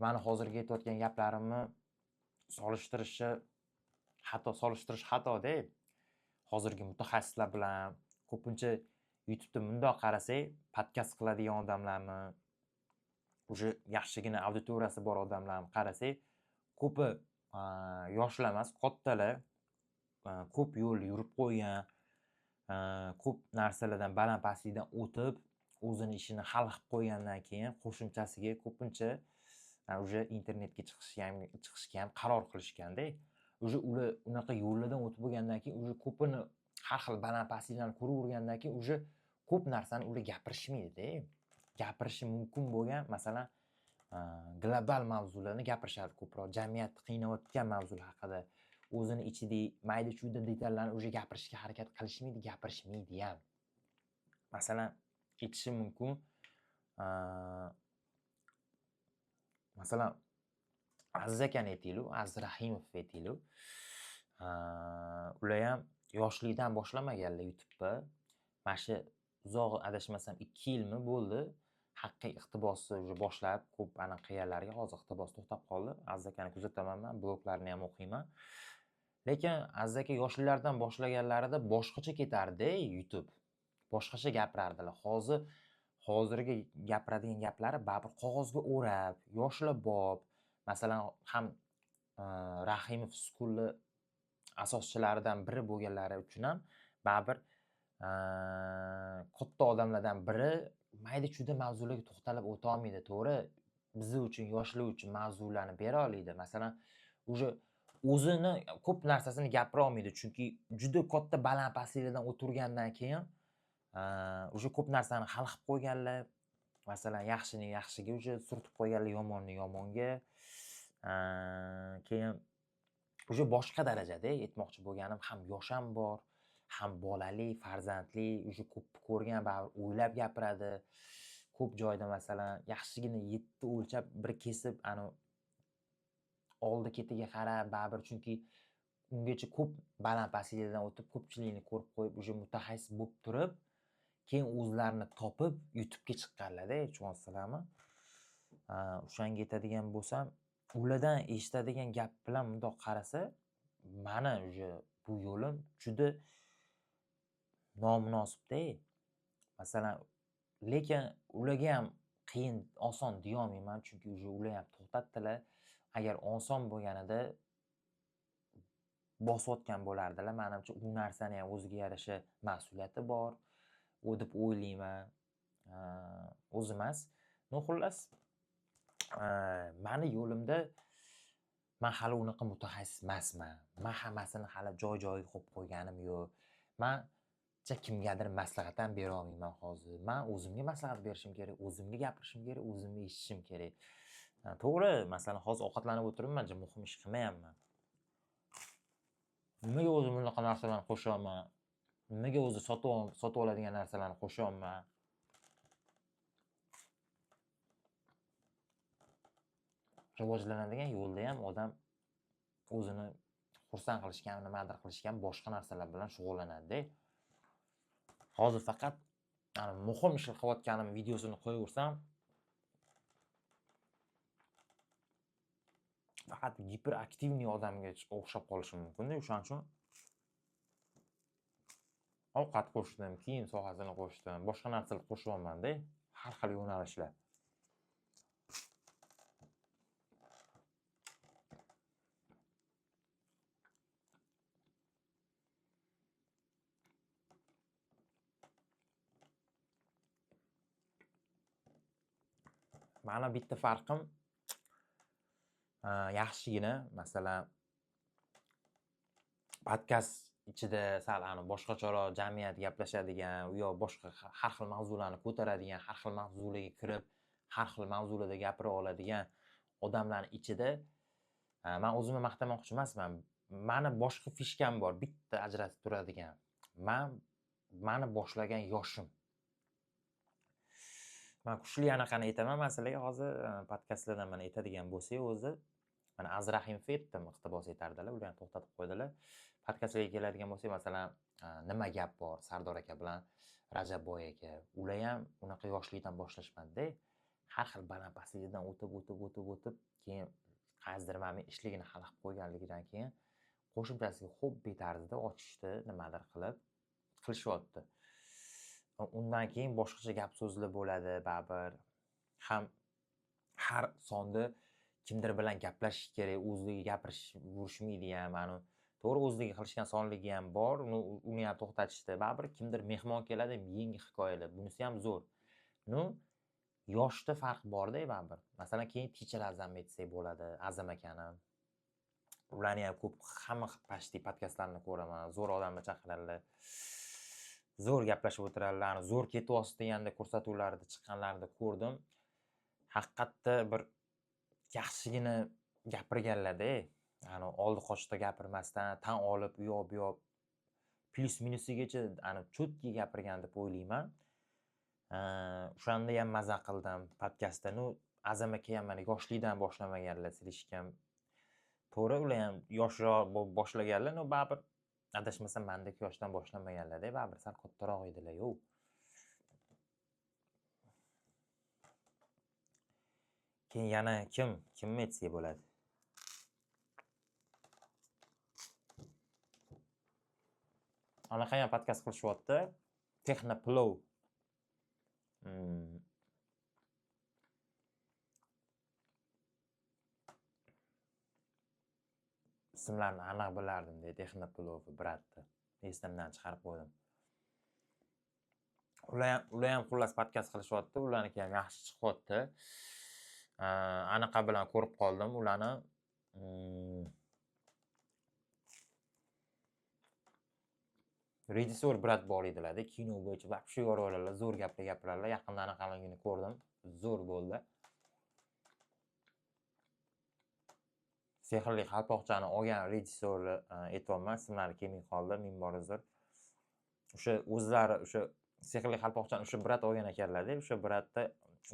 Speaker 1: Meni hozirgi aytayotgan gaplarimni solishtirish xatoda. Hozirgi mutaxassislar bilan ko'pincha YouTube'da bundoq qarasak, podkast qiladigan odamlarni, o'sha yaxshigina auditoriyasi bor odamlarni qarasak, ko'pi yoshlar emas, kattalar, ko'p yo'l yurib qo'ygan, ko'p narsalardan baland-pastlikdan o'tib, o'zini ishini hal qilib qo'ygandan keyin qo'shimchasiga ko'pincha o'sha internetga chiqishga ham qaror qilishganda, o'sha ular unaqa yo'llardan o'tib bo'lgandan keyin o'sha ko'pini har xil baland-pastliklarni ko'ravergandan keyin o'sha ko'p narsani ular gapirishmaydi-da. Gapirishi mumkin bo'lgan, masalan, global mavzularni gapirishadi ko'proq. Jamiyatni qiynayotgan mavzular haqida. O'zini ichidagi mayda-chuyda detallarni o'sha gapirishga harakat qilishmaydi, gapirishmaydi ham. Masalan, aytishim mumkin, masalan, Aziz akani aytaylik, Aziz Rahimov aytaylik. Ular ham yoshlikdan boshlamaganlar YouTube'da. Mana shu uzoq adashmasam 2 yilmi bo'ldi. Haqiqiy iqtibosni o'sha boshlab, ko'p aniq qilganlarga hozir iqtibos to'xtab qoldi. Aziz akani kuzataman men, bloglarini ham o'qiyman. Lekin Aziz aka yoshliklardan boshlaganlarida boshqacha ketardi YouTube. Boshqacha gapirardilar. Hozirgi gapiradigan gaplari baribir qog'ozga o'rab, yoshlarbob. Masalan, ham Rahimov School'ni asoschilaridan biri bo'lganlari uchun ham baribir katta odamlardan biri mayda-chuyda mavzularga to'xtalib o'ta olmaydi, to'g'ri? Biz uchun, yoshlar uchun mavzularni bera oladi. Masalan, o'sha o'zini ko'p narsasini gapira olmaydi, chunki juda katta baland-pastliklardan o'tirgandan keyin o'sha ko'p narsani hal qilib qo'yganlar. Masalan, yaxshini yaxshiga o'sha surtib qo'yganlar, yomonni yomonga. Keyin o'sha boshqa darajada aytmoqchi bo'lganim, ham yosh ham bor, ham bolali, farzandli, o'sha ko'p ko'rgan, baribir o'ylab gapiradi. Ko'p joyda masalan, yaxshigina 7 o'lchab, bir kesib, oldi ketiga qarab, baribir chunki ungacha ko'p baland-pastliklardan o'tib, ko'pchilikni ko'rib qo'yib, o'sha mutaxassis bo'lib turib, keyin o'zlarini topib YouTube'ga chiqqanlar-da, tushunasizlarmi? O'shanga aytadigan bo'lsam, ulardan eshitadigan gap bilan bundoq qarasa, meni o'sha bu yo'lim juda nomunosib-da. Masalan, lekin ularga ham qiyin, oson deya olmayman, chunki o'sha ular ham to'xtatdilar. Agar oson bo'lganida bosayotgan bo'lardilar. Menimcha, u narsani ham o'ziga yarasha mas'uliyati bor, deb o'ylayman. O'zi emas. No xullas, meni yo'limda men hali unaqa mutaxassis emasman. Men hammasini hali joy-joyiga qo'yib qo'yganim yo'q. Men kimgadir maslahat ham bera olmayman hozir. Men o'zimga maslahat berishim kerak, o'zimga gapirishim kerak, o'zimga eshitishim kerak. To'g'ri, masalan, hozir ovqatlanib o'tiribman, muhim ish qilmayapman. Nimaga o'zim bunaqa narsalarni qo'shyapman? Nimaga o'zi sotib oladigan narsalarni qo'shyapman? Rivojlanadigan yo'lda ham odam o'zini xursand qilishga, nimadir qilishga, boshqa narsalar bilan shug'ullanadi-da. Hozir faqat muhim ish qilayotganim videosini qo'yaversam, faqat giperaktivniy odamga o'xshab qolishim mumkin-da. O'shaning uchun ovqat qo'shdim, kiyim sohasini qo'shdim, boshqa narsalar qo'shyapman-da, har xil yo'nalishlar. Meni bitta farqim yaxshigina, masalan, podkast ichida sal boshqacharoq jamiyat gaplashadigan, u yoq boshqa har xil mavzularni ko'taradigan, har xil mavzularga kirib, har xil mavzularda gapira oladigan odamlarning ichida men o'zimni maqtamoqchi emasman. Mani boshqa fishkam bor, bitta ajratib turadigan. Mani boshlagan yoshim. Men kuchli anaqani aytaman, masalan, hozir podkastlardan mana aytadigan bo'lsak, o'zi mana Azrahimovga aytdim, iqtibos aytardilar, ularni to'xtatib qo'ydilar. Podkastlarga keladigan bo'lsak, masalan, nima gap bor Sardor aka bilan Rajabboy aka. Ular ham unaqa yoshlikdan boshlashmadi-da. Har xil baland-pastlikdan o'tib, keyin qaysidir mana ishligini hal qilib qo'yganligidan keyin qo'shimchasiga hobbi tarzida ochishdi, nimadir qilishyapti. Undan keyin boshqacha gap so'zlar bo'ladi, baribir. Ham har sonda kimdir bilan gaplashish kerak, o'zligi gapirish yurishmaydi ham, to'g'ri o'zligi qilishgan sonligi ham bor, uni ham to'xtatishdi. Baribir kimdir mehmon keladi, yangi hikoyalar, bunisi ham zo'r. Yoshda farq bor-da, baribir. Masalan, keyin Teacher Azam aytsak bo'ladi, Azam akani. Ularni ham ko'p hamma pashti podkastlarini ko'raman. Zo'r odamlar chaqiradilar. Zo'r gaplashib o'tiradilar. Zo'r ketyapti deganda ko'rsatuvlarda chiqqanlarida ko'rdim. Haqiqatda bir yaxshigina gapirganlar-da. Oldi qochda gapirmasdan, tan olib, u yoq bu yoq plus minusigacha cho'tki gapirgan deb o'ylayman. O'shanda ham maza qildim podkastda. Azam aka ham mana yoshlikdan boshlamaganlar silishgan. To'g'ri, ular ham yoshroq boshlaganlar, baribir adashmasam mendek yoshdan boshlamaganlar-da, baribir sal kattaroq edilar-ku. Keyin yana kimni aytsak bo'ladi? Anaqa ham podkast qilishyapti. Texnoplov. Ismlarni aniq bilardim-da, Texnoplov, bratni. Esimdan chiqarib qo'ydim. Ular ham xullas podkast qilishyapti, ularniki ham yaxshi chiqyapti. Anaqa bilan ko'rib qoldim ularni. Rejissor brat bor edilar-da, kino bo'yicha вообще yoroladilar, zo'r gaplar gapiradilar. Yaqinda anaqaligini ko'rdim, zo'r bo'ldi. Sehrli qalpoqchani olgan rejissorni aytolmay, ismlari kelmay qoldi, ming bor uzr. O'sha o'zlari o'sha Sehrli qalpoqchani o'sha brat olgan ekanlar-da, o'sha bratda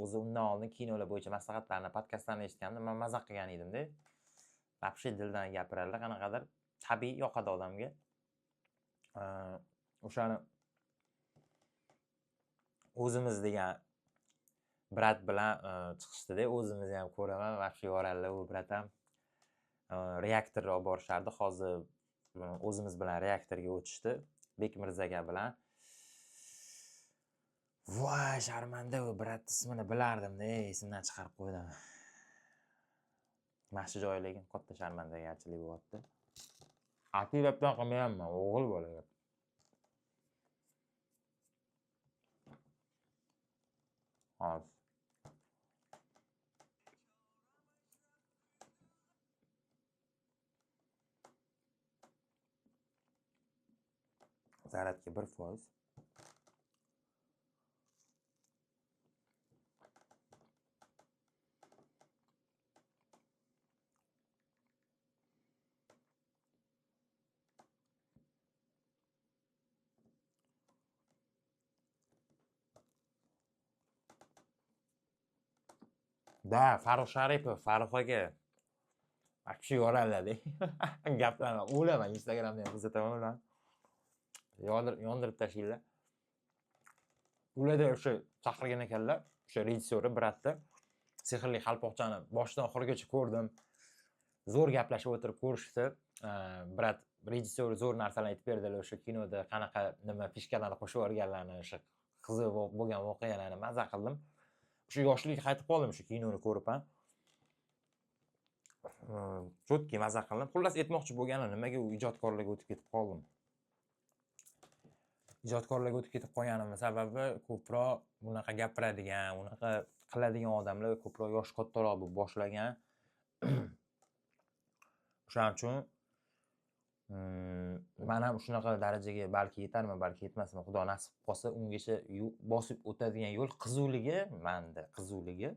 Speaker 1: o'zi undan oldin kinolar bo'yicha maslahatlarni, podkastlarni eshitgandim, men maza qilgan edim-da. Вообще dildan gapiradilar, qanaqadir tabiiy yoqadi odamga. O'shani o'zimiz degan brat bilan chiqishdi-da, o'zimizni ham ko'raman, вообще yoradilar, u brat ham reaktorga olib borishardi. Hozir o'zimiz bilan reaktorga o'tishdi, Bekmirzaga bilan. Voy, sharmanda, u brat ismini bilardim-da, esimdan chiqarib qo'ydim. Maxshi joyi lekin katta sharmandagarchilik bo'lyapti. Aktivapdan qilmayapman, o'g'il bolaga. Hozir. Zaratga 1%. Da, Farruh Sharipov, Farruh aka. Вообще yoradilar-da. Gaplarni o'laman, Instagramda ham kuzataman ularni. Yondirib tashlaydilar. Ularda o'sha chaqirgan ekanlar, o'sha rejissori bratda. Sehrli qalpoqchani boshdan oxirigacha ko'rdim. Zo'r gaplashib o'tirib ko'rishdi. Brat rejissori zo'r narsalarni aytib berdilar, o'sha kinoda qanaqa nima fishkalarni qo'shib o'rganlarni, o'sha qiziq bo'lgan voqealarni maza qildim. O'sha yoshlikka qaytib qoldim o'sha kinoni ko'rib, cho'tki maza qildim. Xullas aytmoqchi bo'lganim, nimaga u ijodkorlarga o'tib ketib qoldim. Ijodkorlarga o'tib ketib qolganimning sababi ko'proq bunaqa gapiradigan, unaqa qiladigan odamlar ko'proq yosh kattaroq bo'lib boshlagan. O'shaning uchun man ham shunaqa darajaga balki yetarman, balki yetmasman. Xudo nasib qilsa, ungacha bosib o'tadigan yo'l qizuvligi, manda qizuvligi.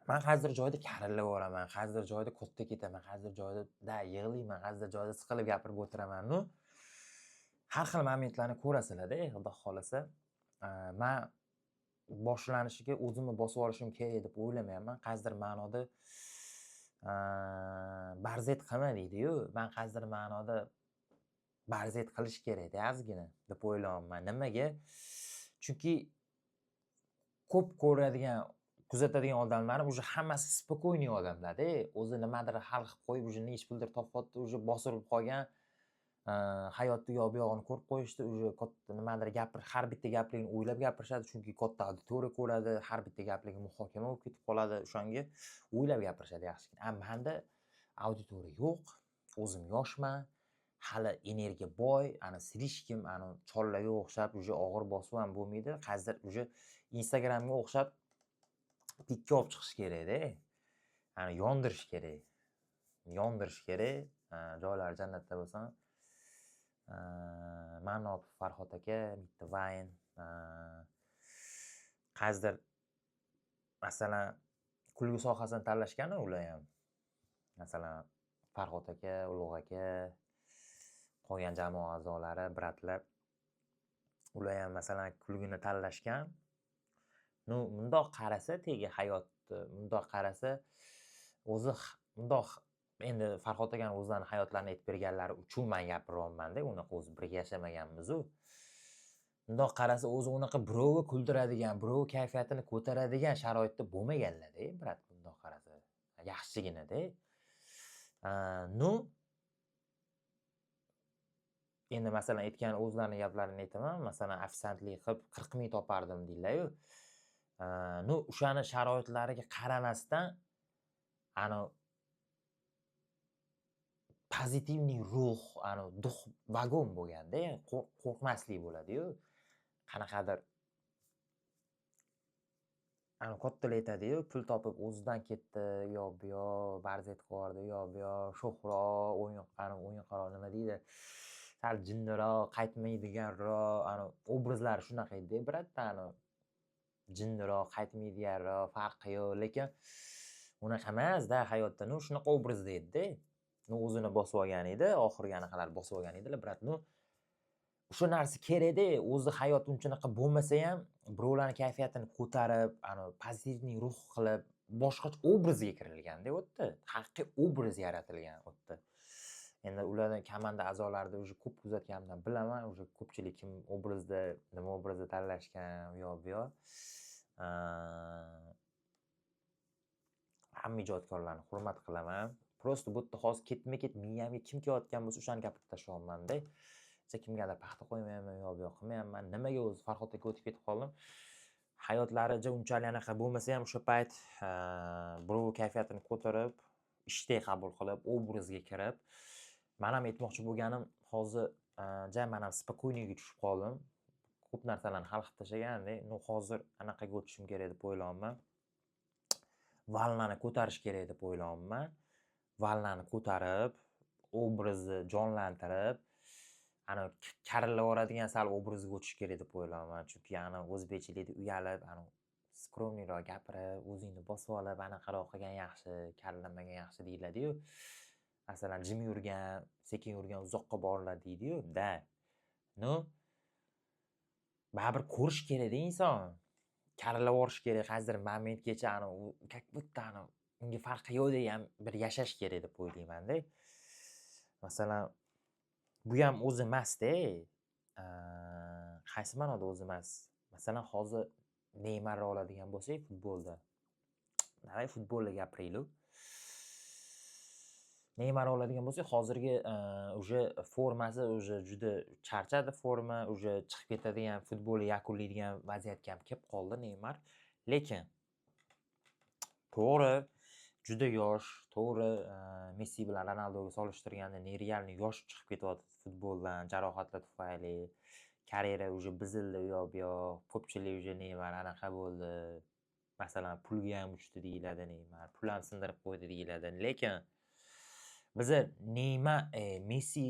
Speaker 1: Man qaysidir joyda karilib boraman, qaysidir joyda ko'tda ketaman, qaysidir joyda yig'layman, qaysidir joyda siqilib gapirib o'tiraman. Har xil momentlarni ko'rasizlar-da, Xudo xolasa. Man boshlanishiga o'zimni bosib olishim kerak deb o'ylamayapman. Qaysidir ma'noda barzet qilma deydi-yu. Men qaysidir ma'noda barzet qilish kerak-da ozgina deb o'ylayapman. Nimaga? Chunki ko'p ko'radigan, kuzatadigan odamlarim уже hammasi spokойniy odamlar-da. O'zi nimadir hal qilib qo'yib, уже nechi puldir topyapti, уже bosilib qolgan, hayotni yo'q bu yog'ini ko'rib qo'yishdi, уже katta nimadir har bitta gapligini o'ylab gapirishadi, chunki katta auditoriya ko'radi, har bitta gapligi muhokama bo'lib ketib qoladi, o'shanga o'ylab gapirishadi yaxshigina. Menda auditoriya yo'q, o'zim yoshman, hali energiya boy, silishkim, chollarga o'xshab уже og'ir bosib ham bo'lmaydi. Qaysidir уже Instagramga o'xshab tikka olib chiqish kerak-da. Yondirish kerak. Yondirish kerak. Joylari jannatda bo'lsin. Manopov Farhod aka, bitta Vayn, qaysidir masalan kulgi sohasini tanlashgan ular ham. Masalan Farhod aka, Ulug' aka, qolgan jamoa a'zolari, bratlar, ular ham masalan kulgini tanlashgan. Mundoq qarasa, tegi hayotni mundoq qarasa, o'zi mundoq endi Farhod akani o'zlarini hayotlarini aytib berganlari uchun men gapiryapman-da, unaqa o'zi birga yashamaganmiz-u. Bundoq qarasa, o'zi unaqa birovni kuldiradigan, birovni kayfiyatini ko'taradigan sharoitda bo'lmaganlar-da, brat, bundoq qarasa. Yaxshigina-da. Endi masalan aytgan o'zlarini gaplarini aytaman, masalan ofitsiantlik qilib 40 ming topardim deylar-yu. O'shani sharoitlariga qaramasdan pozitivniy ruh, duh vagon bo'lganda, qo'rqmaslik bo'ladi-yu. Qanaqadir kattalar aytadi-yu, pul topib o'zidan ketdi, yo bu yo barzet qilib, yo bu yo sho'xroq, o'yin qaror nima deydi? Sal jinniroq, qaytmaydiganroq, obrazlari shunaqa edi, bratda, jinniroq, qaytmaydiganroq, farqi yo'q, lekin unaqa emas-da hayotda, shunaqa obrazda edi-da. O'zini bosib olgan edi, oxirgi anaqalar bosib olgan edilar, brat. O'sha narsa kerak-da, o'zi hayot unchanaqa bo'lmasa ham, birovlarning kayfiyatini ko'tarib, pozitivniy ruh qilib, boshqacha obrazga kirilganda u yerda, haqiqiy obraz yaratilgan u yerda. Endi ularning komanda a'zolarida уже ko'p kuzatganimdan bilaman, уже ko'pchilik kim obrazda, nima obrazda tanlashgan, u yoq bu yoq. Hamma ijodkorlarni hurmat qilaman. Prosta bu yerda hozir ketma-ket miyamga kim kelayotgan bo'lsa, o'shani gapirib tashlayapman-da. Kimgadir paxta qo'ymayapman, yo'q bu yoq qilmayapman. Nimaga o'zi Farhod aka o'tib ketib qoldim? Hayotlarida unchalik anaqa bo'lmasa ham o'sha payt birov kayfiyatini ko'tarib, ishdek qabul qilib, obrazga kirib, men ham aytmoqchi bo'lganim, hozir men ham spokойнiyga tushib qoldim. Ko'p narsalarni hal qilib tashlaganda, hozir anaqaga o'tishim kerak deb o'ylayapman. Valnani ko'tarish kerak deb o'ylayapman. Valnani ko'tarib, obrazni jonlantirib, karillavoradigan sal obrazga o'tish kerak deb o'ylayman. Chunki o'zbekchilikda uyalib, skromniyroq gapirib, o'zingni bosib olib, anaqaroq qilgan yaxshi, karillamagan yaxshi deyiladi-yu. Masalan, jim yurgan, sekin yurgan uzoqqa boriladi deydi-yu, da. Baribir ko'rish kerak-da inson. Karillavorish kerak, qaysidir momentgacha как будто unga farqi yo'q degan bir yashash kerak deb o'ylayman-da. Masalan, bu ham o'zi emas-da. Qaysi ma'noda o'zi emas? Masalan, hozir Neymarni oladigan bo'lsak, futbolda. Davay futbolda gapiraylik. Neymarni oladigan bo'lsak, hozirgi уже formasi уже juda charchadi forma, уже chiqib ketadigan, futbolni yakunlaydigan vaziyatga ham kelib qoldi Neymar. Lekin to'g'ri, juda yosh, to'g'ri, Messi bilan Ronaldoga solishtirganda nerealni yosh chiqib ketyapti futboldan, jarohatlar tufayli. Karyera уже buzildi u yoq bu yoq. Ko'pchilik уже Neymar anaqa bo'ldi. Masalan, pulga ham uchdi deyiladi Neymar. Pul ham sindirib qo'ydi deyiladi. Lekin Biza Messi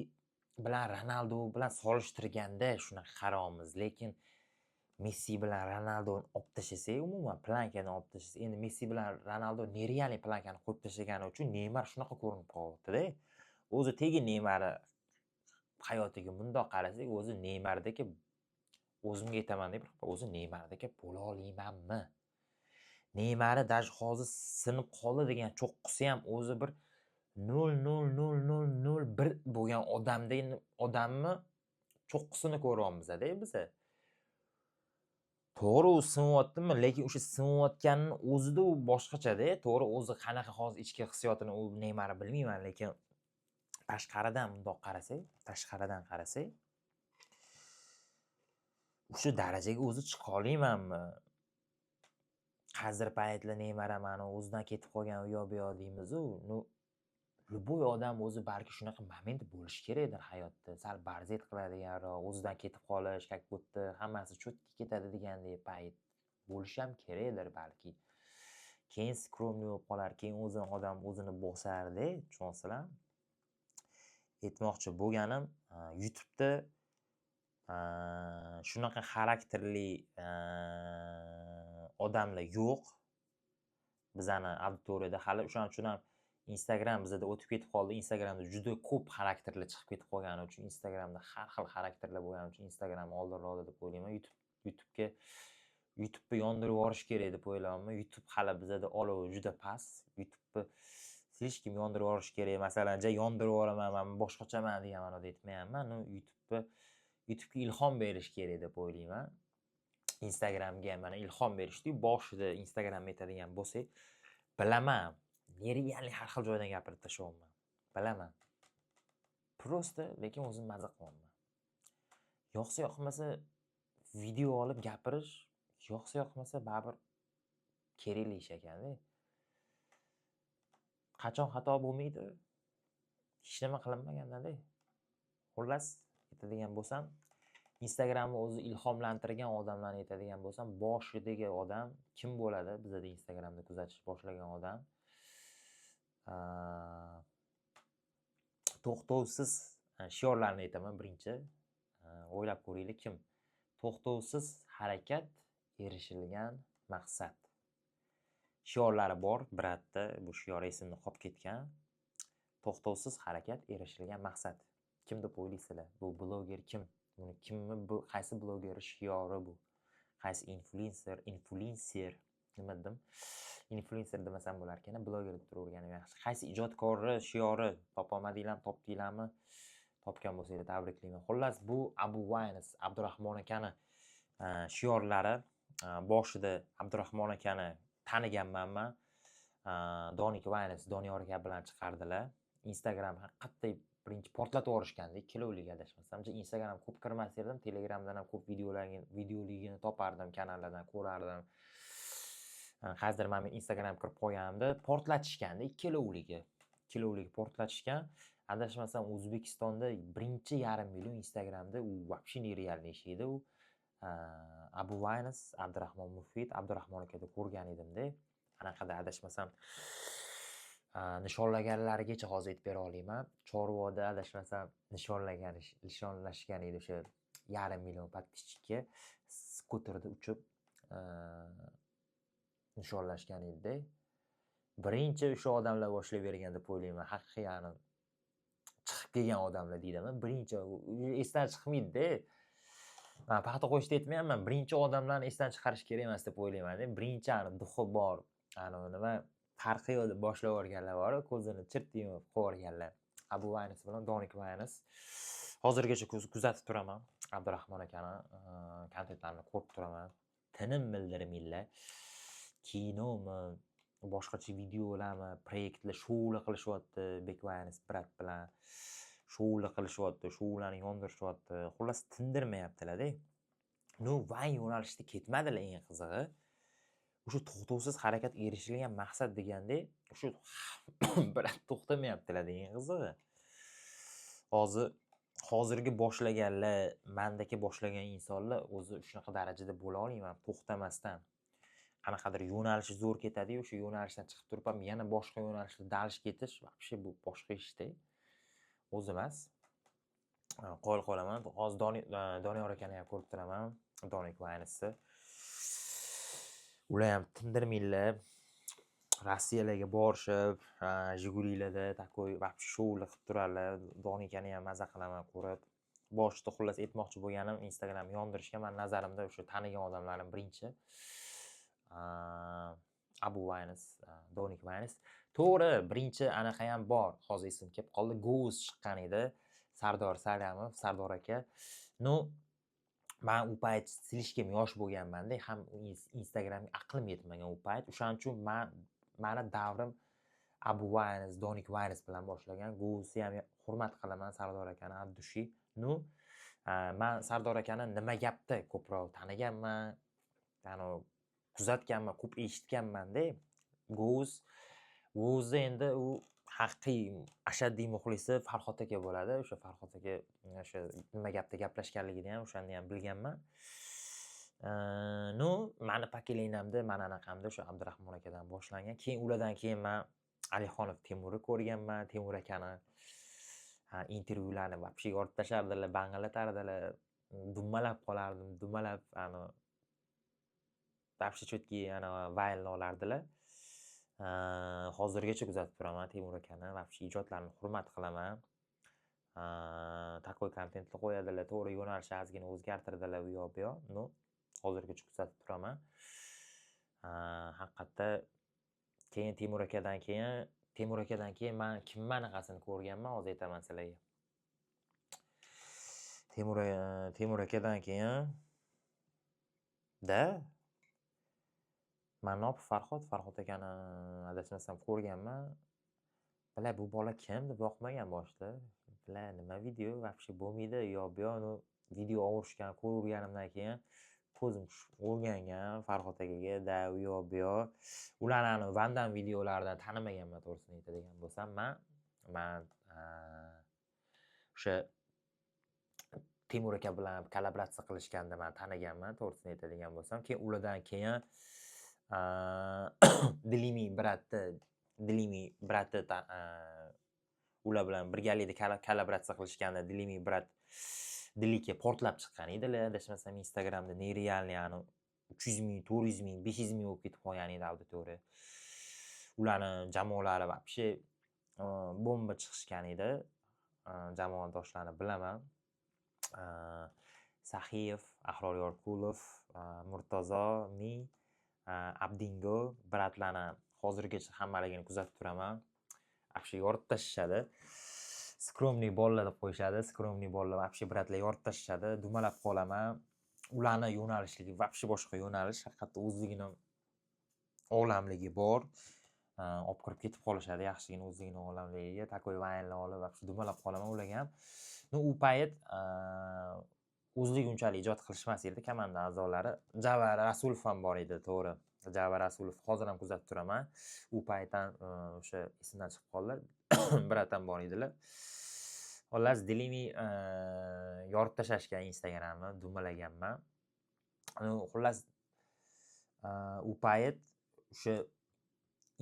Speaker 1: bilan Ronaldo bilan solishtirganda shunaqa qaraymiz, lekin Messi bilan Ronaldoni olib tashlasak, umuman plankadan olib tashlasak, endi Messi bilan Ronaldo nerealniy plankani qo'yib tashlagani uchun Neymar shunaqa ko'rinib qolyapti-da. O'zi tegi Neymarni hayotiga bundoq qarasak, o'zi Neymardagi o'zimga aytaman deb, o'zi Neymardagi bo'la olmaymanmi? Neymarni даже hozir sinib qoldi degan cho'qqisi ham o'zi bir 0,0,0,0,1 bo'lgan odamni cho'qqisini ko'ryapmiz-da biza. To'g'ri, u sinivyaptimi, lekin o'sha sinivyotganini o'zida u boshqacha-da. To'g'ri, o'zi qanaqa hozir ichki hissiyotini u Neymarni bilmayman, lekin tashqaridan bundoq qarasak, o'sha darajaga o'zi chiqa olmaymanmi? Hozir paytlar Neymar ham o'zidan ketib qolgan u yoq bu yoq deymiz-u. Любой odam o'zi balki shunaqa moment bo'lishi kerakdir hayotda. Sal barzet qiladiganroq, o'zidan ketib qolish, как будто hammasi cho'tga ketadi degandek payt bo'lishi ham kerakdir balki. Keyin skromniy bo'lib qolar, keyin odam o'zini bosarda, tushunasizlar? Aytmoqchi bo'lganim, YouTube'da shunaqa xarakterli odamlar yo'q. Bizani auditoriyada hali o'shaning uchun ham Instagram bizada o'tib ketib qoldi. Instagramda juda ko'p xarakterlar chiqib ketib qolgani uchun, Instagramda har xil xarakterlar bo'lgani uchun Instagramni oldinroqda deb o'ylayman. YouTube'ni yondirib yuborish kerak deb o'ylayman. YouTube hali bizada olovi juda past. YouTube'ni hech kim yondirib yuborish kerak. Masalan, yondirib yuboraman, men boshqachaman degan ma'noda aytmayapman. YouTube'ga ilhom berish kerak deb o'ylayman. Instagramga mana ilhom berishdi. Boshida Instagram aytadigan bo'lsak, bilaman. Nerealniy har xil joydan gapirib tashlayapman. Bilaman. Prosta lekin o'zim maza qilyapman. Yoqsa yoqmasa video olib gapirish, yoqsa yoqmasa baribir kerakli ish ekan-da. Qachon xato bo'lmaydi? Hech nima qilinmaganda-da. Xullas, aytadigan bo'lsam, Instagramni o'zi ilhomlantirgan odamlarni aytadigan bo'lsam, boshidagi odam kim bo'ladi? Bizada Instagramda kuzatish boshlagan odam to'xtovsiz shiorlarni aytaman birinchi. O'ylab ko'ringlar, kim? To'xtovsiz harakat, erishilgan maqsad. Shiorlari bor, biratda bu shior esimda qolib ketgan. To'xtovsiz harakat, erishilgan maqsad. Kim deb o'ylaysizlar? Bu bloger kim? Buni kimmi bu? Qaysi bloger shiori bu? Qaysi influencer nima dedim? Influencer demasam bo'lar ekan, bloger deb turaverganim yaxshi. Qaysi ijodkorni shiori topolmadinglarmi, topdinglarmi? Topgan bo'lsanglar tabriklayman. Xullas, bu Abu Waynes, Abdurahmon akani shiorlari. Boshida Abdurahmon akani taniganman. Donik Waynes, Doniyor aka bilan chiqardilar. Instagram haqiqatda birinchi portlatib yuborishganda, ikkilovlik adashmasam. Instagram ko'p kirmas edim, Telegramdan ham ko'p videoligini topardim, kanallardan ko'rardim. Hozir men Instagram kirib qo'yganimda portlatishganda ikkilovligi portlatishgan. Adashmasam O'zbekistonda 1,5 million Instagramda u вообще nerealniy ish edi u. Abu Waynes, Abdurahmon Mufid, Abdurahmon akada ko'rgan edimda. Anaqada adashmasam nishonlaganlarigacha hozir aytib bera olmayman. Chorvoda adashmasam nishonlashgan edi o'sha 1,5 million подписчикka skuterda uchib nishonlashgan edi-da. Birinchi o'sha odamlar boshlab bergan deb o'ylayman. Haqiqiy chiqib kelgan odamlar deydimi? Birinchi esdan chiqmaydi-da. Men paxta qo'yishni aytmayapman. Birinchi odamlarni esdan chiqarish kerak emas deb o'ylayman-da. Birinchi duxi bor, nima farqi yo'q deb boshlab o'rganlar bor, ko'zini chirt yumib qo'yganlar. Abu Waynes bilan Donik Waynes. Hozirgacha kuzatib turaman. Abdurahmon akani kontentlarini ko'rib turaman. Tinim bildirmaylar. Kinomi, boshqacha videolarmi, proyektlar, shoular qilishyapti. Bek Waynes brat bilan shoular qilishyapti, shoularni yondirishyapti. Xullas tindirmayaptilar-da. Vay yo'nalishda ketmadilar eng qizig'i. O'sha to'xtovsiz harakat erishilgan maqsad deganda, o'sha bilan to'xtamayaptilar degan qizig'i. Hozirgi boshlaganlar, mendagi boshlagan insonlar o'zi shunaqa darajada bo'la olmayman, to'xtamasdan. qanaqadir yo'nalishi zo'r ketadi-yu, o'sha yo'nalishdan chiqib turib ham yana boshqa yo'nalishga dalish ketish вообще bu boshqa ishda. O'zi emas. Qo'l qolaman. Hozir Doniyor akani ham ko'rib turaman. Donik Waynes'ni. Ular ham tindirmaylar. Rossiyalarga borishib, Jigulilarda takoy вообще shoular qilib turarlar. Donik akani ham maza qilaman ko'rib. Boshida xullas aytmoqchi bo'lganim Instagram yondirishga men nazarimda o'sha tanigan odamlarning birinchi Abu Waynes, Donik Waynes. To'g'ri, birinchi anaqa ham bor. Hozir esim kelib qoldi. Go'z chiqqan edi. Sardor Salamov, Sardor aka. No, men u payt silishga yosh bo'lganman-da, ham Instagramga aqlim yetmagan u payt. O'shaning uchun meni davrim Abu Waynes, Donik Waynes bilan boshlagan. Go'zni ham hurmat qilaman Sardor akani, Abdushi. No, men Sardor akani nima gapda ko'proq taniganman, ya'ni kuzatganman, ko'p eshitganman-da. Go'zni endi u haqiqiy ashaddiy muxlisi Farhod aka bo'ladi. O'sha Farhod aka o'sha nima gapda gaplashganligini ham o'shanda ham bilganman. No, meni pakelinamda, mana anaqamda o'sha Abdurahmon akadan boshlangan. Keyin ulardan keyin men Alixonov Temurni ko'rganman. Temur akani intervyularni вообще yorib tashardilar, bangalatardilar. Dumalab qolardim, dumalab вообще chotki vaylni olardilar. Hozirgacha kuzatib turaman Temur akani, вообще ijodlarini hurmat qilaman. Takoy kontentni qo'yadilar, to'g'ri yo'nalishni ozgina o'zgartirdilar u yoq bu yoq. No, hozirgacha kuzatib turaman. Haqiqatda keyin Temur akadan keyin men kimni anaqasini ko'rganman, hozir aytaman sizlarga. Temur akadan keyin Manopov Farhod akani adashmasam ko'rganman. Bilar bu bola kim deb yoqmagan boshida. Bilar nima video вообще bo'lmaydi, yo bu yo'q, video olishgan ko'rganimdan keyin ko'zim o'rgangan Farhod akaga, da u yo'q bu yo'q. Ularni Van Damme videolaridan tanimaganman, to'g'risini aytadigan bo'lsam, men o'sha Temur aka bilan kollaboratsiya qilishganda men taniganman, to'g'risini aytadigan bo'lsam. Keyin ulardan keyin Dilimi brati ular bilan birgalikda kollaboratsiya qilishganda Dilimi brat Dilika portlab chiqqan edilar. Adashmasam Instagramda nerealni 300 ming, 400 ming, 500 ming bo'lib ketib qolgan edi auditoriya. Ularning jamoalari вообще bomba chiqishgan edi. Jamoadoshlarini bilaman. Saxiyev, Ahror Yorkulov, Murtazo, Abdingo bratlarni hozirgacha hammaligini kuzatib turaman. Вообще yorib tashishadi. Skromniy bolalar deb qo'yishadi. Skromniy bolalar вообще bratlar yorib tashishadi. Dumalab qolaman. Ularni yo'nalishligi вообще boshqa yo'nalish. Haqiqatda o'zligini olamligi bor. Olib kirib ketib qolishadi yaxshigina o'zligini olamligiga. Takoy vaynlar olib вообще dumalab qolaman ularga ham. No, u payt o'zligi unchalik ijod qilishmas edi komanda a'zolari. Javar Rasulov ham bor edi, to'g'ri. Javar Rasulov hozir ham kuzatib turaman. U paytdan o'sha esimdan chiqib qoldi. Brat ham bor edilar. Xullas, Dilimi yorib tashashgan Instagramni, dumalaganman. Xullas, u payt o'sha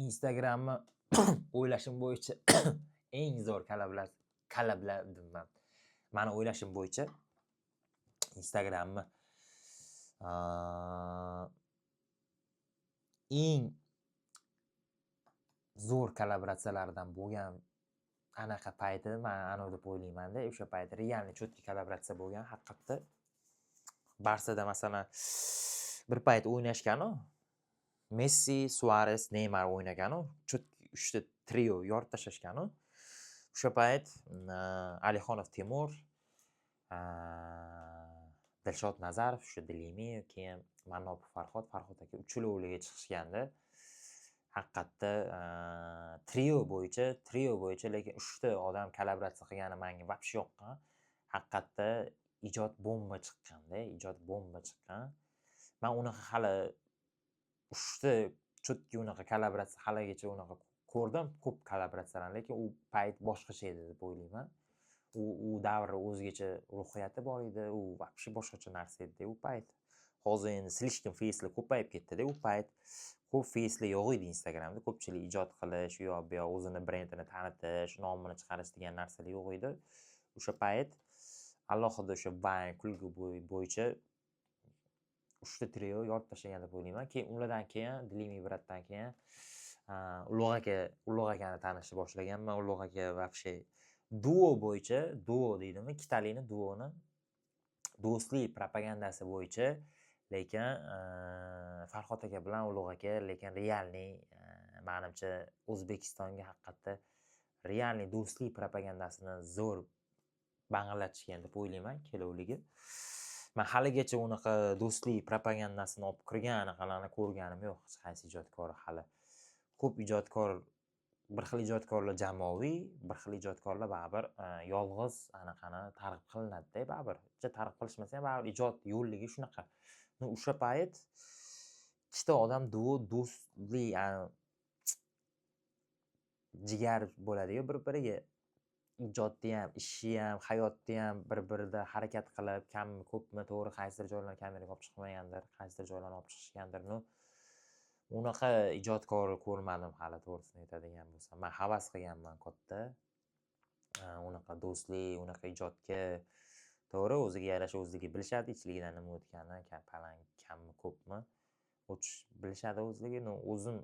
Speaker 1: Instagramni o'ylashim bo'yicha eng zo'r kollabladim men. Meni o'ylashim bo'yicha Instagramni eng zo'r kollaboratsiyalardan bo'lgan anaqa payti men ana deb o'ylayman-da. O'sha payt realni chotki kollaboratsiya bo'lgan haqiqatda. Barsada masalan bir payt o'ynashgan-ku. Messi, Suarez, Neymar o'ynagan-ku. Chotki 3 ta trio yorib tashashgan-ku. O'sha payt Alixonov Temur, Dilshod Nazarov, o'sha Dilimi, keyin Manopov Farhod aka uchilovliga chiqishganda haqiqatda trio bo'yicha lekin 3 ta odam kollaboratsiya qilgani menga вообще yoqqan. Haqiqatda ijod bomba chiqqanda, Men unaqa hali 3 ta chotki unaqa kollaboratsiya haligacha unaqa ko'rdim, ko'p kollaboratsiyalarni, lekin u payt boshqacha edi deb o'ylayman. U davr o'zgacha ruhiyati bor edi, u вообще boshqacha narsa edi u payt. hozir endi slishkim feyslar ko'payib ketdi-da, u payt ko'p feyslar yo'q edi Instagramda. Ko'pchilik ijod qilish, u yoq bu yoq o'zini brendini tanitish, nomini chiqarish degan narsalar yo'q edi. O'sha payt alohida o'sha Vine kulgi bo'yicha 3 ta trio yorib tashlagan deb o'ylayman. Keyin ulardan keyin Dilimiy Bratdan keyin Ulug' akani tanishni boshlaganman. Ulug' aka вообще duo bo'yicha, duo deydimi, ikkitalikni duoni do'stlik propagandasi bo'yicha, lekin Farhod aka bilan Ulug' aka lekin realniy menimcha O'zbekistonga haqiqatda realniy do'stlik propagandasini zo'r bang'irlatishgan deb o'ylayman kelavligi. Men haligacha unaqa do'stlik propagandasini olib kirgan anaqalarni ko'rganim yo'q hech qaysi ijodkor hali. Ko'p ijodkor, bir xil ijodkorlar jamoaviy, bir xil ijodkorlar baribir yolg'iz anaqani targ'ib qilinadi-da baribir. Targ'ib qilishmasa ham baribir ijod yo'lligi shunaqa. O'sha payt ikkita odam duo do'stlik jigar bo'ladi-yu bir-biriga. Ijodda ham, ishni ham, hayotda ham bir-birida harakat qilib, kammi, ko'pmi, to'g'ri qaysidir joylarni kameraga olib chiqmagandir, qaysidir joylarni olib chiqishgandir. Unaqa ijodkor ko'rmadim hali, to'g'risini aytadigan bo'lsam. Men havas qilganman katta. Unaqa do'stlik, unaqa ijodga to'g'ri o'ziga yarasha o'zligi bilishadi, ichligidan nima o'tganini, palang kammi, ko'pmi bilishadi o'zligi. O'zim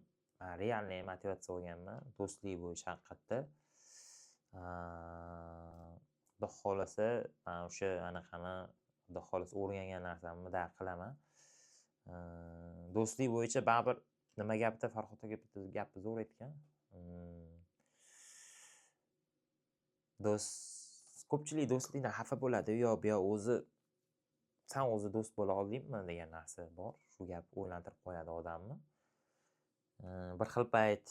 Speaker 1: realniy motivatsiya olganman do'stlik bo'yicha haqiqatda. Xudo xolasa o'sha anaqani xudo xolasa o'rgangan narsamni qilaman. Do'stlik bo'yicha baribir nima gapda Farhod aka bitta gapni zo'r aytgan. Ko'pchilik do'stlikdan xafa bo'ladi, yo bu yoq o'zi san o'zi do'st bo'la oldingmi degan narsa bor. Shu gap o'ylantirib qo'yadi odamni. Bir xil payt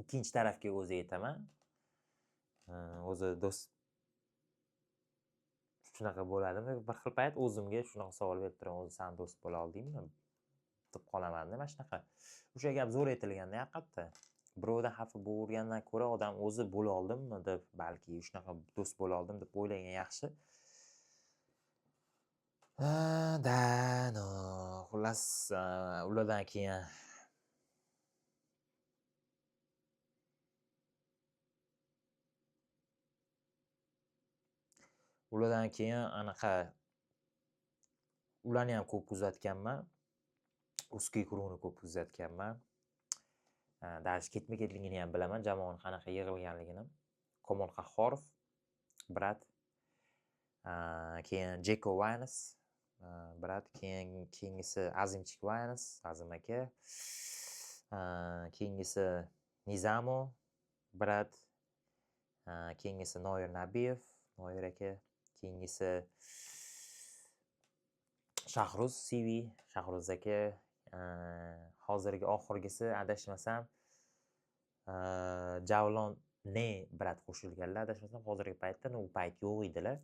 Speaker 1: ikkinchi tarafga o'zi aytaman. O'zi do'st shunaqa bo'ladimi? Bir xil payt o'zimga shunaqa savol berib turaman, o'zi san do'st bo'la oldingmi deb qolaman-da, mana shunaqa. O'sha gap zo'r aytilganda haqiqatda. Birovdan xafa bo'lgandan ko'ra odam o'zi bo'la oldimmi deb, balki shunaqa do'st bo'la oldim deb o'ylagan yaxshi. Xullas, ulardan keyin anaqa ularni ham ko'p kuzatganman. Uskiy kruvni ko'p kuzatganman. Даже ketma-ketligini ham bilaman, jamoani qanaqa yig'ilganligini. Komol Qahhorov, brat. Keyin Jeko Waynes, brat. Keyingisi Azimchik Waynes, Azim aka. Keyingisi Nizamo, brat. Keyingisi Noir Nabiyev, Noir aka. Keyingisi Shahruz CV, Shahruz aka. Hozirgi oxirgisi adashmasam Javlon ne brat qo'shilganlar, adashmasam hozirgi paytda, u payt yo'q edilar.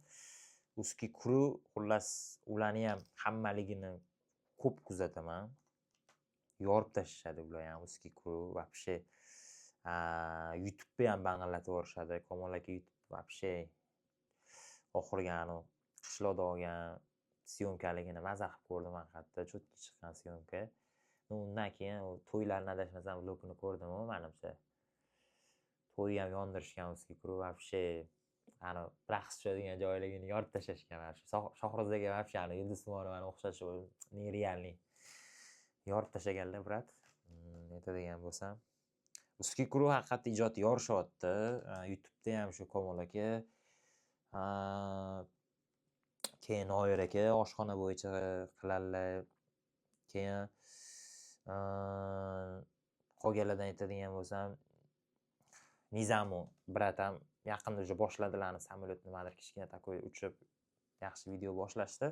Speaker 1: Uskiy kruv, xullas ularni ham hammaligini ko'p kuzataman. Yorib tashlashadi ular ham Uskiy kruv, вообще YouTube'da ham bang'irlatib yuborishadi. Komol aka YouTube вообще oxirgi qishloqda olgan syomkaligini maza qilib ko'rdim haqiqatda, cho'tki chiqqan syomka. Undan keyin to'ylarni adashmasam vlogini ko'rdim, menimcha. To'y ham yondirishgan Uskiy kruv, вообще raqs tushadigan joyligini yorib tashlashgan. Shohroz aka вообще Yulduz Usmonovani o'xshashi nerealniy yorib tashlaganlar, brat. Aytadigan bo'lsam, Uskiy kruv haqiqatda ijod yorishyapti. YouTube'da ham shu Komol aka, keyin Noir aka oshxona bo'yicha qiladilar. Keyin qolganlardan aytadigan bo'lsam, Nizamo brat ham yaqinda уже boshladilar, samolyot nimadir kichkina takoy uchib yaxshi video boshlashdi.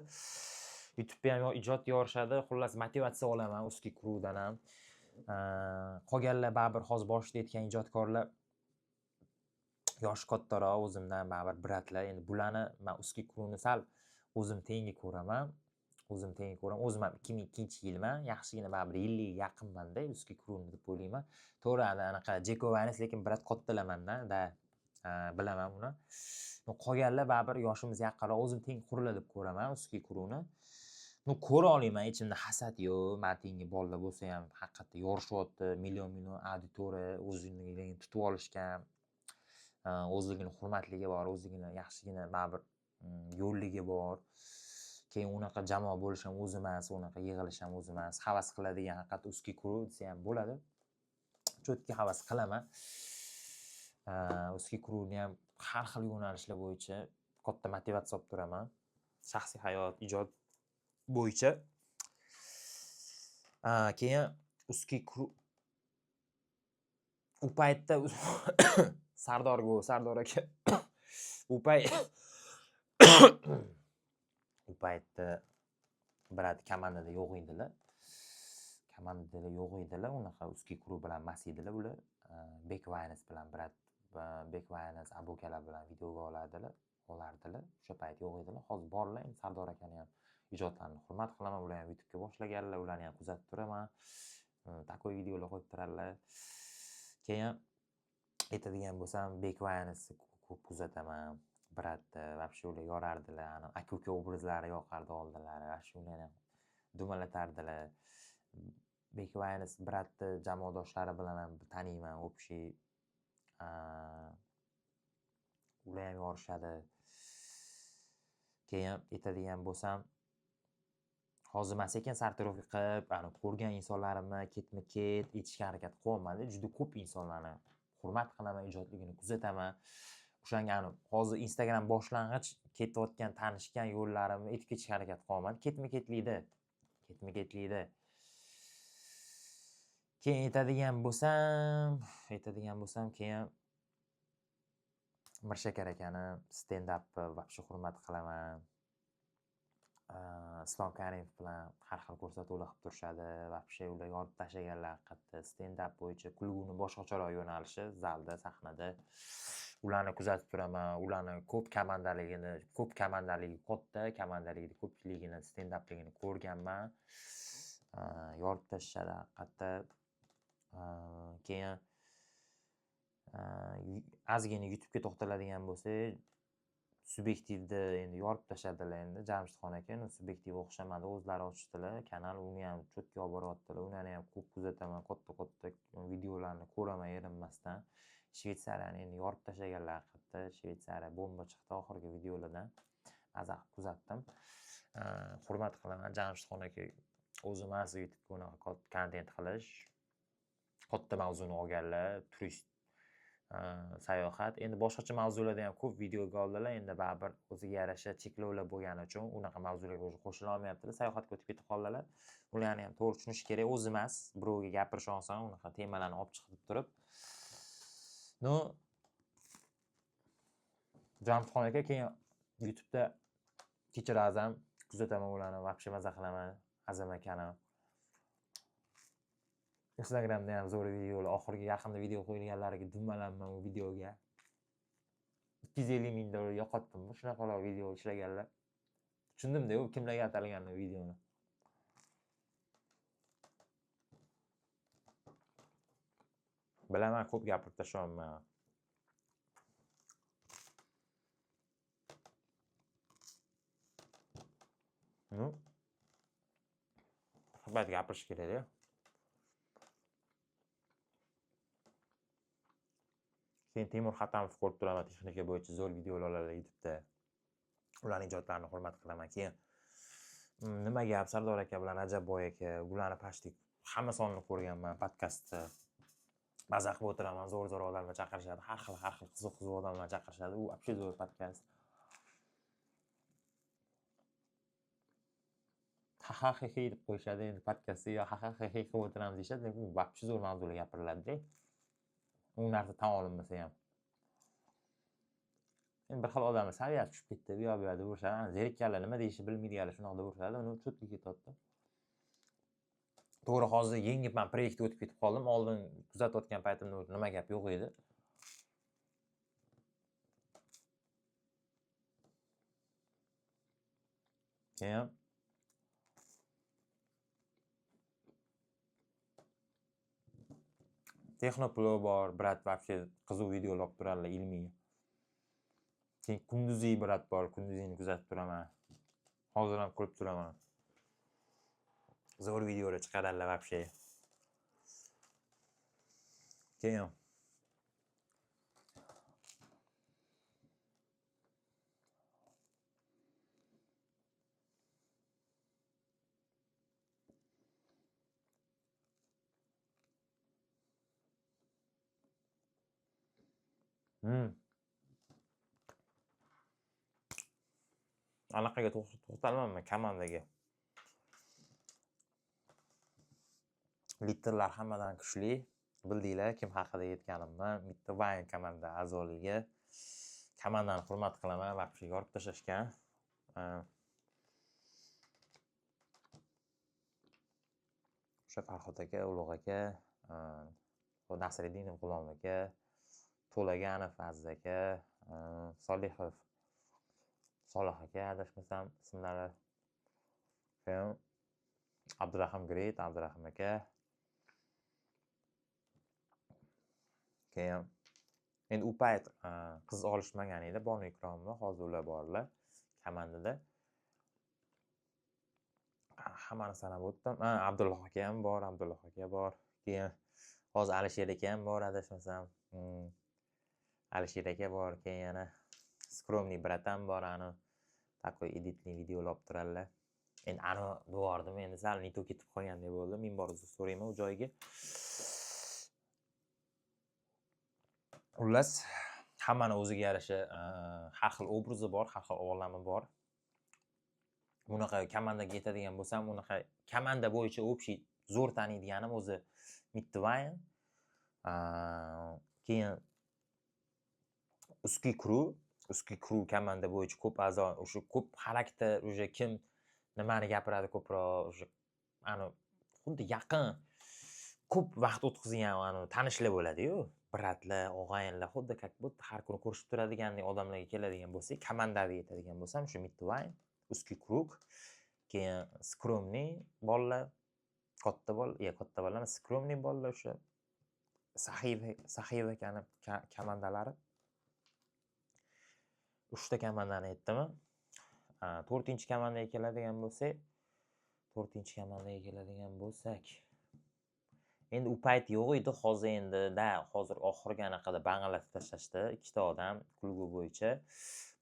Speaker 1: YouTube'da ham ijod yorishadi. Xullas motivatsiya olaman Uskiy kruvdan ham. Qolganlar baribir hozir boshida aytgan ijodkorlar yoshi kattaroq o'zimdan baribir bratlar. Endi bularni men Uskiy kruvni sal o'zim tengi ko'raman. O'zim 2002-yilman. Yaxshigina baribir 50 ga yaqinman-da Uskiy kruvni deb o'ylayman. To'g'ri, anaqa Jeko Waynes, lekin brat kattalarman-da, bilaman uni. Qolganlar baribir yoshimiz yaqinroq, o'zim teng quriladi deb ko'raman uskiy kuruvni. Ko'ra olmayman, ichimda hasad yo'q. Men tengi bolalar bo'lsa ham haqiqatda yorishyapti, million auditoriya, o'zini tutib olishgan, o'zligini hurmatligi bor, o'zligini yaxshigina baribir yo'lligi bor. Keyin unaqa jamoa bo'lish ham o'zi emas, unaqa yig'ilish ham o'zi emas. Havas qiladigan haqiqatda uskiy kuruv desa ham bo'ladi. Cho'tki havas qilaman. Uskiy kuruvni ham har xil yo'nalishlar bo'yicha katta motivatsiya olib turaman. Shaxsiy hayot, ijod bo'yicha. Keyin uskiy kuruv u paytda Sardor aka u paytda birad komandada yo'q edilar. Unaqa uskiy kuruv bilan mas edilar ular. Bek Vaynes bilan birad Bek Vaynes abokalar bilan videoga olardilar. O'sha payt yo'q edilar. Hozir borlar. Sardor akani ham ijodlarini hurmat qilaman. Ular ham YouTube'ga boshlaganlar. Ularni ham kuzatib turaman. Takoy videolar qo'yib turarlar. Keyin aytadigan bo'lsam, Bek Vaynesni ko'p kuzataman. Biratda вообще ular yorardilar. Aka-uka obrazlari yoqardi oldinlari. Shu ularni ham dumalatardilar. Bek Vaynes biratda jamoadoshlari bilan ham taniyman, общий. Ular ham yorishadi. Keyin aytadigan bo'lsam, hozir men sekin sartarofi qilib, ko'rgan insonlarimni ketma-ket etishga harakat qilyapman. Juda ko'p insonlarni hurmat qilaman, ijodligini kuzataman. O'shanga hozir Instagram boshlang'ich ketayotgan, tanishgan yo'llarimni etib ketishga harakat qilyapman. Ketma-ketlikda. Keyin aytadigan bo'lsam, keyin Mirshakar akani stand-upni вообще hurmat qilaman. Islom Karimov bilan har xil ko'rsatuvlar qilib turishadi. Вообще ular yorib tashlaganlar haqiqatda stand-up bo'yicha kulguni boshqacharoq yo'nalishi zalda, sahnada. Ularni kuzatib turaman. Ularni ko'p komandaligi katta, komandaligi ko'pchiligini stand-upligini ko'rganman. Yorib tashlashadi haqiqatda. Keyin ozgina YouTube'ga to'xtaladigan bo'lsak, Subyektivda endi yorib tashladilar endi Jamshidxon aka, Subyektiv o'xshamadi, o'zlari ochdilar kanal, uni ham cho'tga olib boryaptilar. Ularni ham ko'p kuzataman, katta videolarni ko'raman erinmasdan. Shvetsariyani endi yorib tashlaganlar haqiqatda. Shvetsariya bomba chiqdi oxirgi videolardan. Mazaq kuzatdim. Hurmat qilaman Jamshidxon aka. O'zi emas YouTube'ga unaqa kontent qilish. Katta mavzuni olganlar, turist sayohat. Endi boshqacha mavzularda ham ko'p videoga oldilar. Endi baribir o'ziga yarasha cheklovlar bo'lgani uchun unaqa mavzularga o'zi qo'shila olmayaptilar. Sayohatga o'tib ketib qoldilar. Ularni ham to'g'ri tushunish kerak. O'zi emas, birovga gapirish oson, unaqa temalarni olib chiqib turib. Jamshidxon aka keyin YouTube'da kechira Azam kuzataman ularni, вообще maza qilaman. Azam akani. Instagramda ham zo'r videolar, oxirgi yaqinda video qo'yilganlariga dumalanman u videoga. 250 ming dollar yo'qotdim. Shunaqalar video ishlaganlar. Tushundim-da, u kimlarga atalganini videoni. Bilaman, ko'p gapirib tashlamayman. Faqat gapirish kerak-da. Keyin Temur Xatamov ko'rib turaman, texnika bo'yicha zo'r videolar oladi YouTube'da. Ularning ijodlarini hurmat qilaman. Keyin nima gap, Sardor aka bilan Rajabboy aka, ularni pashtik hamma sonini ko'rganman podkastda. Mazaq qilib o'tiraman, zo'r odamlar chaqirishadi, har xil qiziq odamlar chaqirishadi. U вообще zo'r podkast. Ha-ha-he-he deb qo'yishadi endi podkastda, yo ha-ha-he-he qilib o'tiramiz deyishadi, lekin u вообще zo'r mavzular gapiriladi-da. U narsa tan olinmasa ham. Endi bir xil odamlar saviyasi tushib ketdi, bu yoqda urishadi. Zerikkanlar nima deyishni bilmaydiganlar shunaqa urishadi, uni cho'tga ketyapti. To'g'ri, hozir yengib men proyektga o'tib ketib qoldim. Oldin kuzatayotgan paytimda nima gap yo'q edi. Keyin Texnoplo bor, brat, вообще qiziq videolar olib turarlar, ilmiy. Sen kunduziy brat bor, kunduzingni kuzatib turaman. Hozir ham ko'rib turaman. Zo'r videolar chiqaradilar вообще. Keyin anaqaga to'xtalmanmi komandaga. Litterlar hammadan kuchli. Bildinglar kim haqida aytganimni. Bitta Vine komanda a'zoligi. Komandani hurmat qilaman, вообще yorib tashlashgan. O'sha Farhod aka, Ulug' aka, Nasriddinov G'ulom aka, To'laganov Aziz aka, Solihov Solih aka adashmasam ismlari. Keyin Abdurahim Great, Abdurahim aka. Keyin endi u payt qiz olishmagan edi, bor ikromda, hozir ular borlar komandada. Hammani sanab o'tdim. Abdulloh aka ham bor, Abdulloh aka bor. Keyin hozir Alisher aka ham bor adashmasam. Alisher aka bor, keyin yana Skromniy bratam bor, ani такой editli videolar olib turadilar. Endi ani devordim, endi sal nito ketib qolgandek bo'ldi. Men borib so'rayman u joyiga. Xullas, hammani o'ziga yarasha har xil obrazi bor, har xil olami bor. Bunaqa komandaga yetadigan bo'lsam, unaqa komanda bo'yicha общий zo'r taniydiganim o'zi Midwine. Keyin Uskiy crew komanda bo'yicha ko'p a'zo, o'sha ko'p xarakter, o'sha kim nimani gapiradi ko'proq, o'sha ani xuddi yaqin ko'p vaqt o'tkazgan tanishlar bo'ladi-yu. Bratlar, og'ayinlar, xuddi har kuni ko'rishib turadigandek odamlarga keladigan bo'lsa, komandaga yetadigan bo'lsam, shu Midwine, Uskiy crew, keyin Skromniy bolalar, katta bolalar, Skromniy bolalar, o'sha Saxiyev akani komandalari. 3 ta komandani aytdim. 4-komandaga keladigan bo'lsak, endi u payt yo'q edi, hozir hozir oxirgi anaqada bang'alatib tashlashdi. 2 ta odam klubi bo'yicha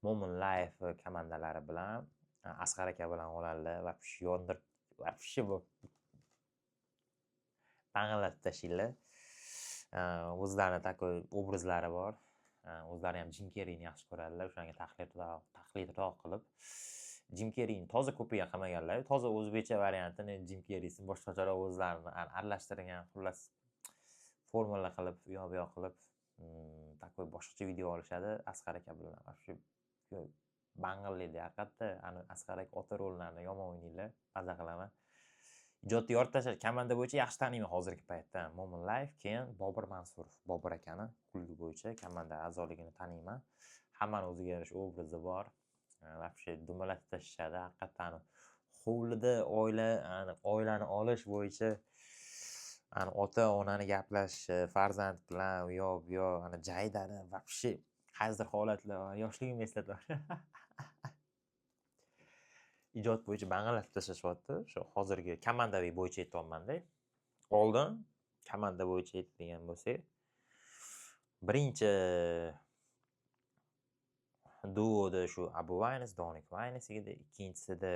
Speaker 1: Mo'min Life komandalari bilan Asqar aka bilan oladilar. Вообще bang'alatib tashlaydilar. O'zlarining takoy obrazlari bor. O'zlari ham Jim Kerriyni yaxshi ko'radilar. O'shanga taqlidroq qilib Jim Kerriyni toza ko'piga qilmaganlar. Toza o'zbekcha variantini Jim Kerriyni boshqacharoq o'zlarini aralashtirgan, xullas formula qilib, u yoq bu yoq qilib, takoy boshqacha video olishadi Asqar aka bilan. Shu bang'illaydi haqiqatda. Asqar aka ota rollarni yomon o'ynaydilar, maza qilaman. Ijodni yorib tashlash komanda bo'yicha yaxshi taniyman hozirgi paytda. Mo'min Life, keyin Bobur Mansurov, Bobur akani klubi bo'yicha komanda a'zoligini taniyman. Hammani o'ziga yarasha obrazi bor. Вообще dumalatib tashlashadi haqiqatdan. Hovlida oilani olish bo'yicha ota-onani gaplashishi, farzand bilan u yoq bu yoq, jaydari вообще qaysidir holatlar yoshligimni eslatadi. Ijod bo'yicha bang'alatib tashlashyapti. Shu hozirgi komandaviy bo'yicha aytyapman-da. Oldin komanda bo'yicha aytadigan bo'lsak, birinchi duoda shu Abu Vaynes, Donik Vaynes edi, ikkinchisida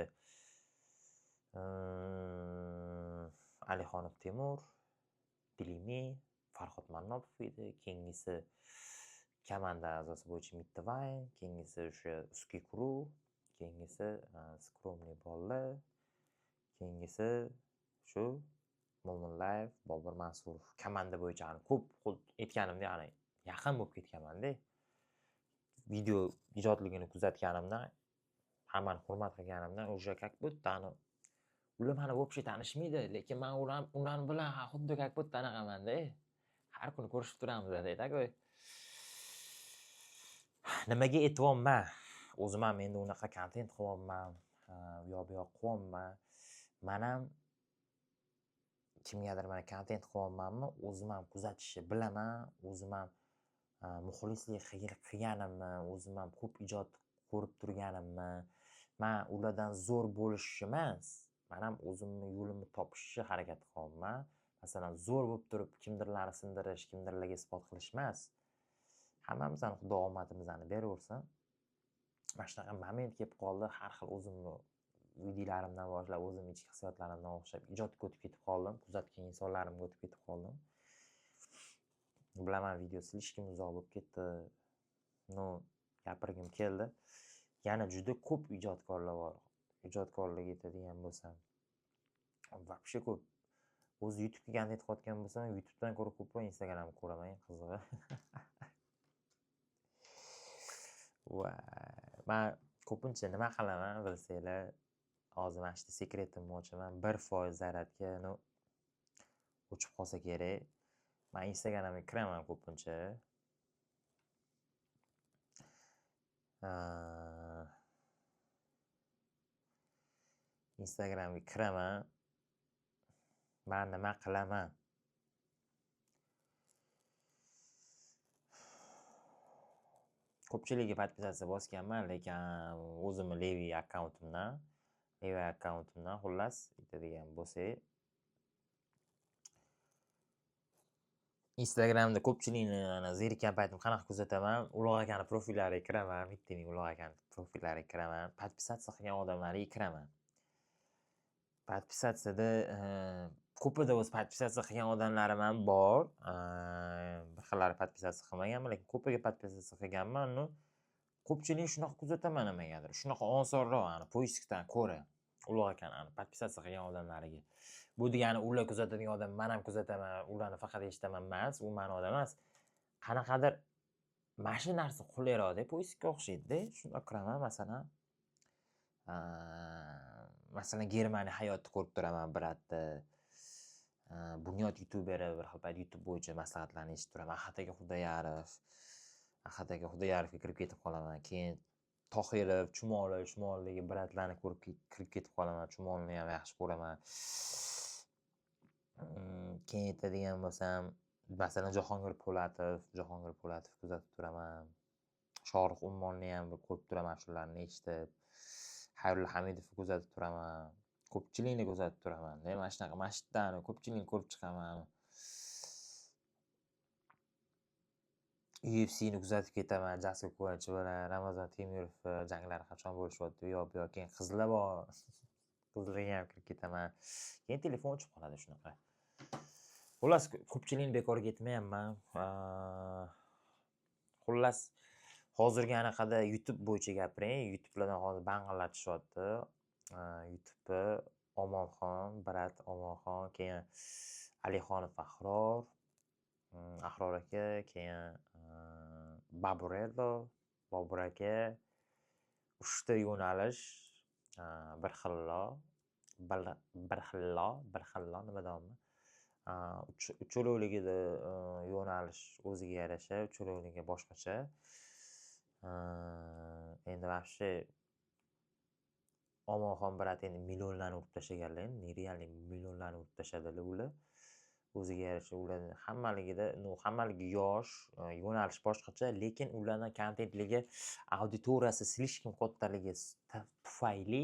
Speaker 1: Alixonov Temur, Dilimiy, Farhod Mannopov edi, keyingisi komanda a'zosi bo'yicha Midwine, keyingisi o'sha Uskiy crew, keyingisi Skromniy bolalar, keyingisi shu Mo'min Life, Bobur Mansurov komanda bo'yicha ko'p aytganimda yaqin bo'lib ketganman-da. Video ijodligini kuzatganimdan, hammani hurmat qilganimdan o'sha как будто ular meni вообще tanishmaydi, lekin men ular bilan xuddi как будто anaqaman-da. Har kuni ko'rishib turamiz deydi-ku. Nimaga aytyapman? O'zim ham endi unaqa kontent qilyapman, u yoq bu yoq qilyapman. Men ham kimgadir mana kontent qilyapmanmi, o'zim ham kuzatishni bilaman, o'zim ham muxlislik qilganimni, o'zim ham ko'p ijod ko'rib turganimni, man ulardan zo'r bo'lish emas, man ham o'zimni yo'limni topishga harakat qilyapman. Masalan, zo'r bo'lib turib kimdirlarni sindirish, kimdirlarga isbot qilish emas. Hammamizdan Xudo omadimizni beraversin. Mana shunaqa moment kelib qoldi, har xil o'zimni videolarimdan boshlab, o'zimning ichki hissiyotlarimdan boshlab ijodga o'tib ketib qoldim, kuzatgan insonlarimga o'tib ketib qoldim. Bilaman, video slishkim uzoq bo'lib ketdi. Gapirgim keldi. Yana juda ko'p ijodkorlar bor. Ijodkorlik etadigan bo'lsam, вообще ko'p. O'zi YouTube'ga kontent qilayotgan bo'lsam, YouTube'dan ko'ra ko'proq Instagramni ko'raman, qizig'i. Men ko'pincha nima qilaman bilsanglar, hozir mana shu sekretimni ochaman. 1% zaryadga o'chib qolsa kerak. Men Instagramga kiraman ko'pincha. Instagramga kiraman. Men nima qilaman? Ko'pchiligiga podpisatsiya bosganman, lekin o'zimni Levi akkauntimdan xullas aytadigan bo'lsak, Instagramda ko'pchilikni zerikkan paytim qanaqa kuzataman? Ulug' akani profillariga kiraman, bittaning Ulug' akani profillariga kiraman, podpisatsiya qilgan odamlarga kiraman. Podpisatsiyada ko'pida o'z podpisatsiya qilgan odamlarim ham bor. Bir xillari podpisatsiya qilmaganman, lekin ko'piga podpisatsiya qilganman. Ko'pchilik shunaqa kuzataman nimagadir. Shunaqa osonroq, poiskdan ko'ra Ulug' akani podpisatsiya qilgan odamlariga. Bu degani ular kuzatadigan odam men ham kuzataman, ularni faqat eshitaman emas, u ma'noda emas. Qanaqadir mana shu narsa qulayroqda, poiskga o'xshaydi-da. Shunda kiraman, masalan, Germaniya hayotini ko'rib turaman, biratda. Bunyod youtuberi, bir xil payt YouTube bo'yicha maslahatlarni eshitib turaman. Ahataga Xudoyarovga kirib ketib qolaman. Keyin Tohirov, Chumolidagi biratlarni ko'rib kirib ketib qolaman. Chumolni ham yaxshi ko'raman. Keyin aytadigan bo'lsam, masalan, Jahongir Po'latov kuzatib turaman. Shohrux Ummonni ham ko'rib turaman, shularni eshitib. Xayrulla Hamidovni kuzatib turaman. Ko'pchilikni kuzatib turaman. Mana shunaqa masjidlarni ko'pchilikni ko'rib chiqaman. UFC'ni kuzatib ketaman. Jasur Kovachi bilan Ramazon Temirov janglari qachon bo'lishyapti? Bu yoq. Keyin qizlar bor. Qizlarga ham kirib ketaman. Keyin telefon o'chib qoladi shunaqa. Xullas, ko'pchilikni bekorga aytmayapman. Xullas, hozirgi anaqada YouTube bo'yicha gapiring. YouTube'lardan hozir bang'illashyapti. YouTube'ni Omonxon, Barat Omonxon, keyin Alixonov Ahror aka, keyin Bobur aka. 3 ta yo'nalish, bir xillo nima deyapman? Ucholovligida yo'nalish o'ziga yarasha, ucholovligi boshqacha. Endi вообще Omonxon Barat endi millionlarni urib tashlaganlar, nerealniy millionlarni urib tashladilar ular. O'ziga yarasha ular hammaligi yosh, yo'nalish boshqacha, lekin ularning kontentligi, auditoriyasi slishkim kattaligi tufayli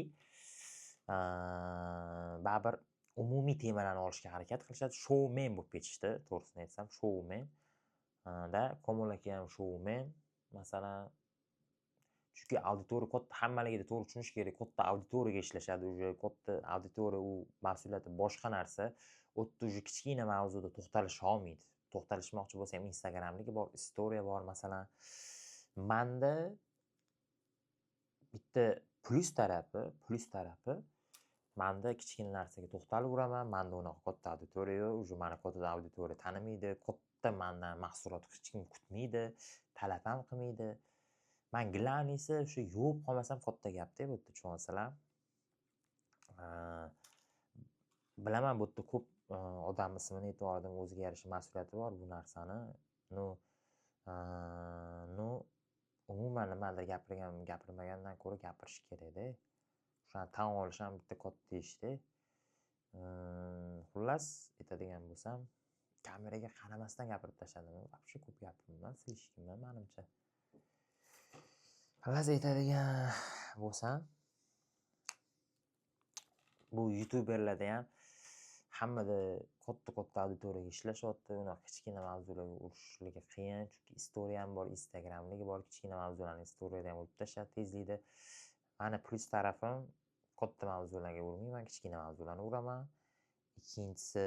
Speaker 1: baribir umumiy temalarni olishga harakat qilishadi. Shoumen bo'lib ketishdi, to'g'risini aytsam, shoumen. Komil aka ham shoumen, masalan. Chunki auditoriya katta, hammaligida to'g'ri tushunish kerak. Katta auditoriyaga ishlashadi, katta auditoriya, u mas'uliyati boshqa narsa. O'tda kichkina mavzuda to'xtalish olmaydi. To'xtalishmoqchi bo'lsa ham Instagramligi bor, istoriya bor, masalan. Menda bitta plus tarafi, menda kichkina narsaga to'xtalib uraman. Menda unaqa katta auditoriya yo'q, meni katta auditoriya tanimaydi, katta mendan mahsulot hech kim kutmaydi, talab ham qilmaydi. Men glanisi o'sha yuvib qolmasam katta gapda, bu yerda tushunasizlar. Bilaman, bu yerda ko'p odam ismini e'tiboridan o'ziga yarasha mas'uliyati bor bu narsani. Umuman nimadir gapirmagandan ko'ra gapirish kerak-da. Shuni tan olish ham bitta katta ishda. Xullas, aytadigan bo'lsam, kameraga qaramasdan gapirib tashladim. Вообще ko'p gapirmayman, silishganman menimcha. Xalas aytadigan bo'lsam, bu youtuberlarda ham hammada katta auditoriyaga ishlashyapti. Unaqa kichkina mavzularga urishligi qiyin, chunki istoriya ham bor, Instagramligi bor. Kichkina mavzularni istoriyada ham urib tashlab tezlikda. Mani plyus tarafim katta mavzularga urmayman, kichkina mavzularni uraman. Ikkinchisi,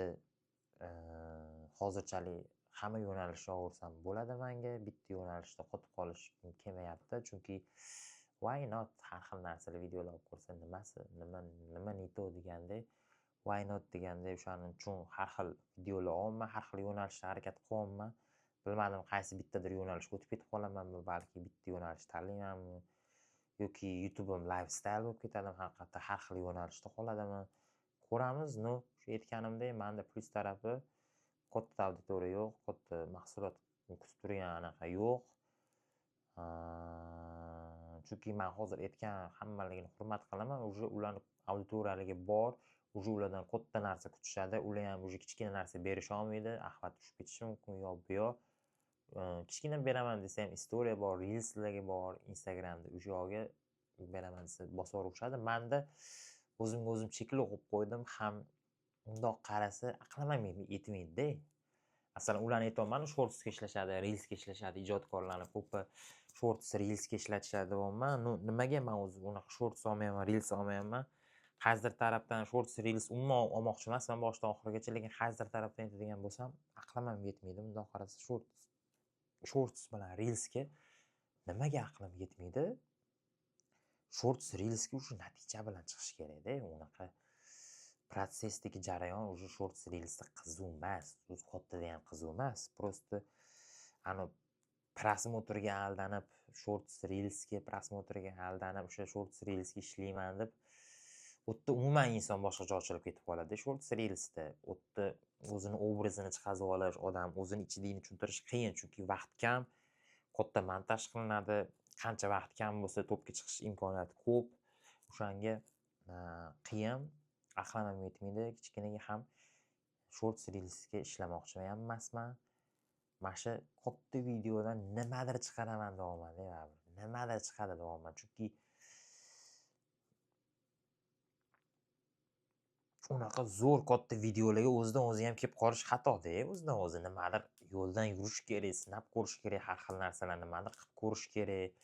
Speaker 1: hozirchalik hamma yo'nalishga ursam bo'ladi menga. Bitta yo'nalishda qotib qolish kelmayapti, chunki why not har xil narsalar videolar olib ko'rsa nima ne to degandek, why not degandek o'shaning uchun har xil videolar olaman, har xil yo'nalishda harakat qilyapman. Bilmadim qaysi bittadir yo'nalishga o'tib ketib qolamanmi, balki bitta yo'nalish tanlaymanmi yoki YouTube'im lifestyle bo'lib ketadimi, haqiqatda har xil yo'nalishda qoladimi. Ko'ramiz. No, shu aytganimdek, menda plyus tarafi katta auditoriya yo'q, katta mahsulot kutib turgan anaqa yo'q. Chunki men hozir aytgan hammaligini hurmat qilaman. Uje ularning auditoriyaligi bor, uje ulardan katta narsa kutishadi. Ular ham uje kichkina narsa berisha olmaydi, axlat tushib ketishi mumkin yo bu yo. Kichkina beraman desa ham istoriya bor, reelslarga bor, Instagramda o'sha yoqga beraman desa bosib yuborishadi. Menda o'zimga o'zim cheklov qo'yib qo'ydim, ham undoq qarasa aqlim ham yetmaydi-da. Masalan, ularni aytayapman, shortsga ishlashadi, reelsga ishlashadi, ijodkorlarni ko'pi shorts, reelsga ishlatishadi deyapman. Nimaga men o'zi unaqa shorts olmayapman, reels olmayapman? Qaysidir tarafdan shorts, reels umuman olmoqchi emasman boshdan oxirigacha, lekin qaysidir tarafdan aytadigan bo'lsam, aqlim ham yetmaydi. Bundoq qarasa shorts bilan reelsga nimaga aqlim yetmaydi? Shorts, reelsga o'sha natija bilan chiqish kerak-da. Unaqa protsessdagi jarayon o'sha shorts, reelsda qiziq emas. O'zi kattada ham qiziq emas. Просто ani prosmotrga aldanib, shorts, reelsga prosmotrga aldanib, o'sha shorts, reelsga ishlayman deb o'tda umuman inson boshqacha ochilib ketib qoladi. Shorts, reelsda o'tda o'zini obrazini chiqazib olish, odam o'zini ichidagini tushuntirish qiyin, chunki vaqt kam, katta montaj qilinadi. Qancha vaqt kam bo'lsa, to'pga chiqish imkoniyati ko'p. O'shanga qiyin, aqlim ham yetmaydi. Kichkinaga ham shorts, reelsga ishlamoqchi ham emasman. Mana shu katta videodan nimadir chiqaraman deyapman-da, baribir. Nimadir chiqadi deyapman, chunki unaqa zo'r katta videolarga o'zidan o'zi ham kelib qolish xato-da. O'zidan o'zi nimadir yo'ldan yurish kerak, sinab ko'rish kerak, har xil narsalarni nimadir qilib ko'rish kerak.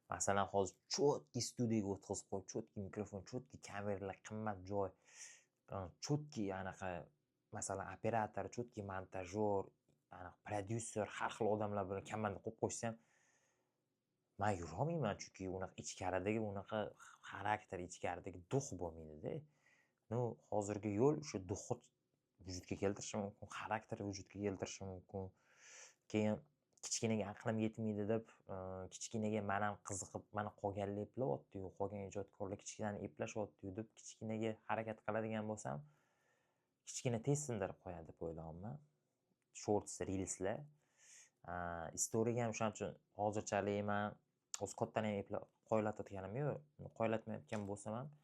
Speaker 1: Masalan, hozir chotki studiyaga o'tkazib qo'yib, chotki mikrofon, chotki kameralar, qimmat joy, chotki anaqa, masalan, operator, chotki montajyor, anaqa prodyuser, har xil odamlar bilan komanda qilib qo'shsam, men yurolmayman, chunki unaqa ichkaridagi unaqa xarakter, ichkaridagi duh bo'lmaydi-da. No, hozirgi yo'l o'sha duhni vujudga keltirishi mumkin, xarakter vujudga keltirishi mumkin. Keyin kichkinaga aqlim yetmaydi deb, kichkinaga men ham qiziqib, mana qolganlar eplayapti-yu, qolgan ijodkorlar kichkinani eplashyapti-yu deb kichkinaga harakat qiladigan bo'lsam, kichkina tez sindirib qo'yadi deb o'ylayapman. Shorts, reelslar. Istoriyaga ham o'shaning uchun hozirchalik men o'z kattani ham eplab qoyillatayotganim yo'q. Qoyillatmayotgan bo'lsam ham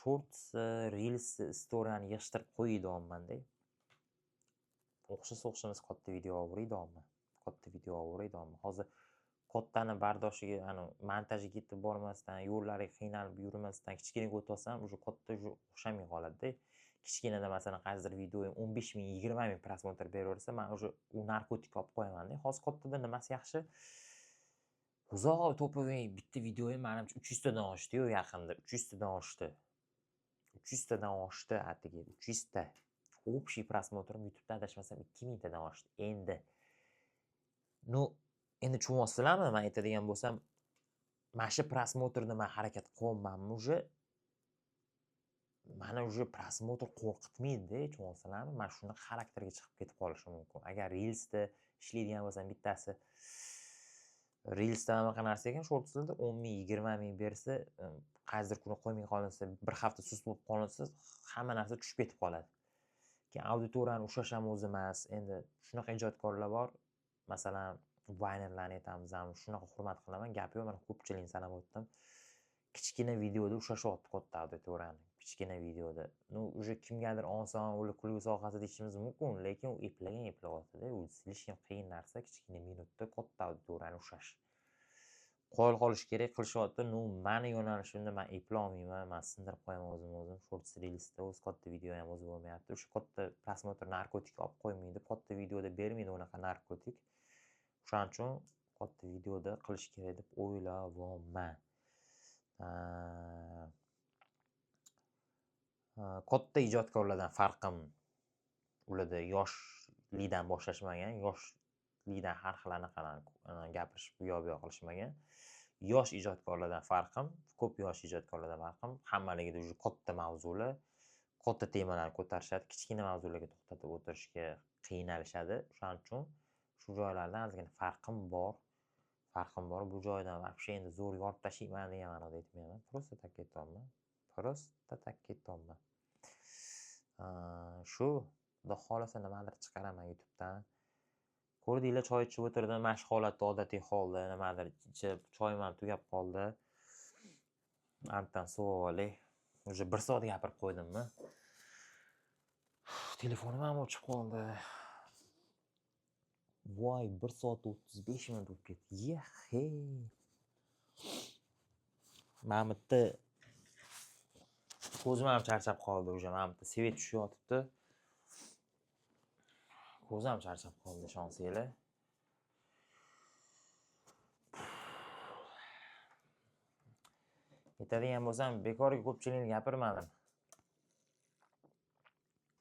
Speaker 1: shorts, reels, istoriyani yig'ishtirib qo'yay deyapman-da. O'xshasa katta video olib deyapman. Hozir kattani bardoshiga, montajga yetib bormasdan, yo'llariga qiynalib yurmasdan kichkinaga o'tib olsam, o'sha katta o'xshamay qoladi-da. Kichkinada masalan qaysidir videoyim 15 ming, 20 ming prosmotr beraversa, men o'sha u narkotik olib qo'yaman-da. Hozir kattada nimasi yaxshi? Uzoq to'pig'i bitta videoyim menimcha 300 tadan oshdi-yu yaqinda. 300 tadan oshdi. 300 tadan oshdi atigi, 300 ta. Общий prosmotrim YouTube'da adashmasam 2000 tadan oshdi. Endi tushunyapsizlarmi? Men aytadigan bo'lsam, mana shu prosmotrni men harakat qilyapmanmi uje? Mana uje prosmotr qo'rqitmaydi-da, tushunyapsizlarmi? Men shunaqa xarakterga chiqib ketib qolishim mumkin. Agar reelsda ishlaydigan bo'lsam, bittasi reelsda anaqa narsa ekan, shortslarda 10 ming, 20 ming bersa, qaysidir kuni qo'ymay qolinsa, bir hafta sust bo'lib qolinsa, hamma narsa tushib ketib qoladi. Keyin auditoriyani ushlash ham o'zi emas. Endi shunaqa ijodkorlar bor. Masalan, Vinerlarni aytamiz, shunaqa hurmat qilaman. Gap yo'q, mana ko'pchilikni sanab o'tdim. Kichkina videoda ushlashyapti katta auditoriyani. kichkina videoda. Уже kimgadir oson, ular kulgu sohasida ishimiz mumkin, lekin u eplayotadi. U silish ham qiyin narsa, kichkina minutda katta auditoriyani ushlash. Qoyil qolish kerak qilishyapti. Mani yo'nalishimda men eplolmayman, men sindirib qo'yaman o'zim. Shorts Reels'da o'z katta video ham o'zi bo'lmayapti. O'sha katta prosmotr narkotik olib qo'ymaydi. Katta videoda bermaydi unaqa narkotik. Shuning uchun katta videoda qilish kerak deb o'ylayapman. Katta ijodkorlardan farqim ularda yoshlikdan boshlashmagan, yoshlikdan har xil anaqalarni gapirishib bu yoq qilishmagan. Yosh ijodkorlardan farqim, ko'p yosh ijodkorlardan farqim, hammaligida уже katta mavzular, katta temalarni ko'tarishadi, kichkina mavzularga to'xtatib o'tirishga qiynalishadi. Shuning uchun shu joylardan ozgina farqim bor. Bu joydan вообще endi zo'r yorib tashlayman degan ma'noda aytmayman. Просто tak aytayapman. Shu xudo xolasa nimadir chiqaraman YouTubedan. Ko'rdinglar, choy ichib o'tirdim, mashq holatda, odatiy holda nimadir ichib, choyim ham tugab qoldi. Antan sovoli. Уже 1 soat gapirib qo'ydimmi? Telefonim ham o'chib qoldi. Voy, 1 soat 35 minut bo'lib ketdi. Hey. Mana bu yerda ko'zim ham charchab qoldi уже. Mana bu yerda svet tushyapti. Ko'zim ham charchab qoldi, ishonsanglar. Aytadigan bo'lsam, bekorga ko'pchilikni gapirmadim.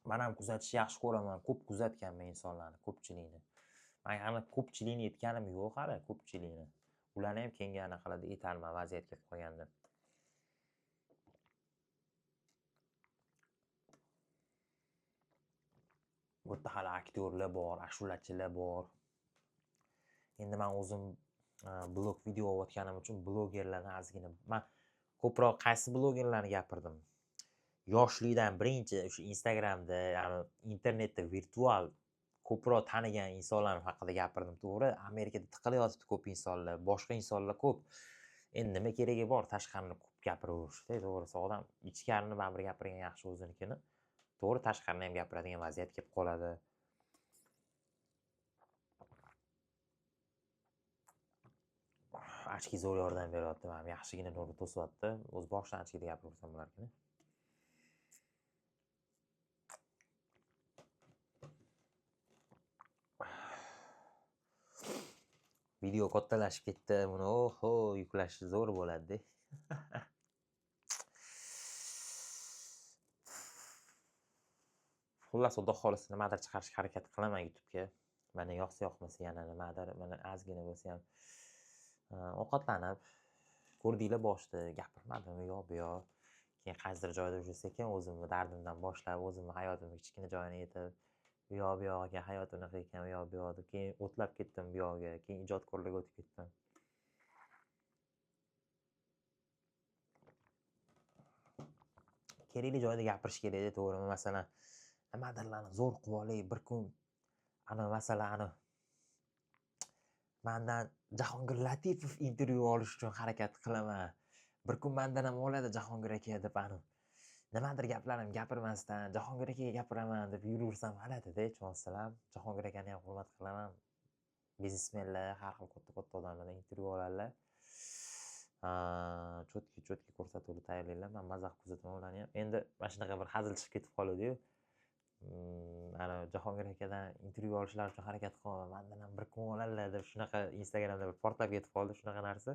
Speaker 1: Men ham kuzatishni yaxshi ko'raman. Ko'p kuzatganman insonlarni, ko'pchilikni. Men ham ko'pchilikni aytganim yo'q hali, ko'pchilikni. Ularni ham keyingi anaqalarda aytarman, vaziyat kelib qolganda. Bu yerda hali aktyorlar bor, ashulachilar bor. Endi men o'zim blog video olayotganim uchun blogerlarni ozgina men ko'proq qaysi blogerlarni gapirdim? Yoshlikdan birinchi o'sha Instagramda, ya'ni internetda virtual ko'proq tanigan insonlar haqida gapirdim, to'g'ri? Amerikada tiqilyapti ko'p insonlar, boshqa insonlar ko'p. Endi nima keragi bor tashqarini ko'p gapiraverish-da, to'g'risi odam ichkarini baribir gapirgan yaxshi o'zinikini. To'g'ri, tashqarini ham gapiradigan vaziyat kelib qoladi. Achki zo'r yordam beryapti, men yaxshigina nurni to'syapti. O'z boshidan achkida gapiraversam bularkini. Video kattalashib ketdi. Buni yuklash zo'r bo'ladi. Xullas, xudo xolasa nimadir chiqarishga harakat qilaman YouTube'ga. Mana yoqsa-yoqmasa yana nimadir, mana ozgina bo'lsa ham ovqatlanib ko'rdinglar, boshida gapirmadim u yoq bu yoq. Keyin qaysidir joyda уже sekin o'zimni dardimdan boshlab, o'zimni hayotimning kichkina joyini aytib, u yoq bu yog'iga hayot unaqa ekan, u yoq bu yoq deb keyin o'tlab ketdim bu yog'iga, keyin ijodkorlarga o'tib ketdim. Kerakli joyda gapirish kerak, to'g'rimi? Masalan, nimadirlarni zo'r qilib olay, bir kun masalan mendan Jahongir Latipov intervyu olish uchun harakat qilaman. Bir kun mendan ham oladi Jahongir aka deb nimadir gaplarimni gapirmasdan Jahongir akaga gapiraman deb yuraversam g'alati-da, tushunasizlar. Jahongir akani ham hurmat qilaman. Biznesmenlar, har xil katta odamlardan intervyu oladilar. Cho'tki ko'rsatuvlar tayyorlaylar. Men mazax kuzataman ularni ham. Endi mana shunaqa bir hazil chiqib ketib qoladi-yu. Ana Jahongir akadan intervyu olishlar uchun harakat qilaman. Mendan ham bir kun oladilar deb shunaqa Instagramda bir portlab ketib qoldi shunaqa narsa.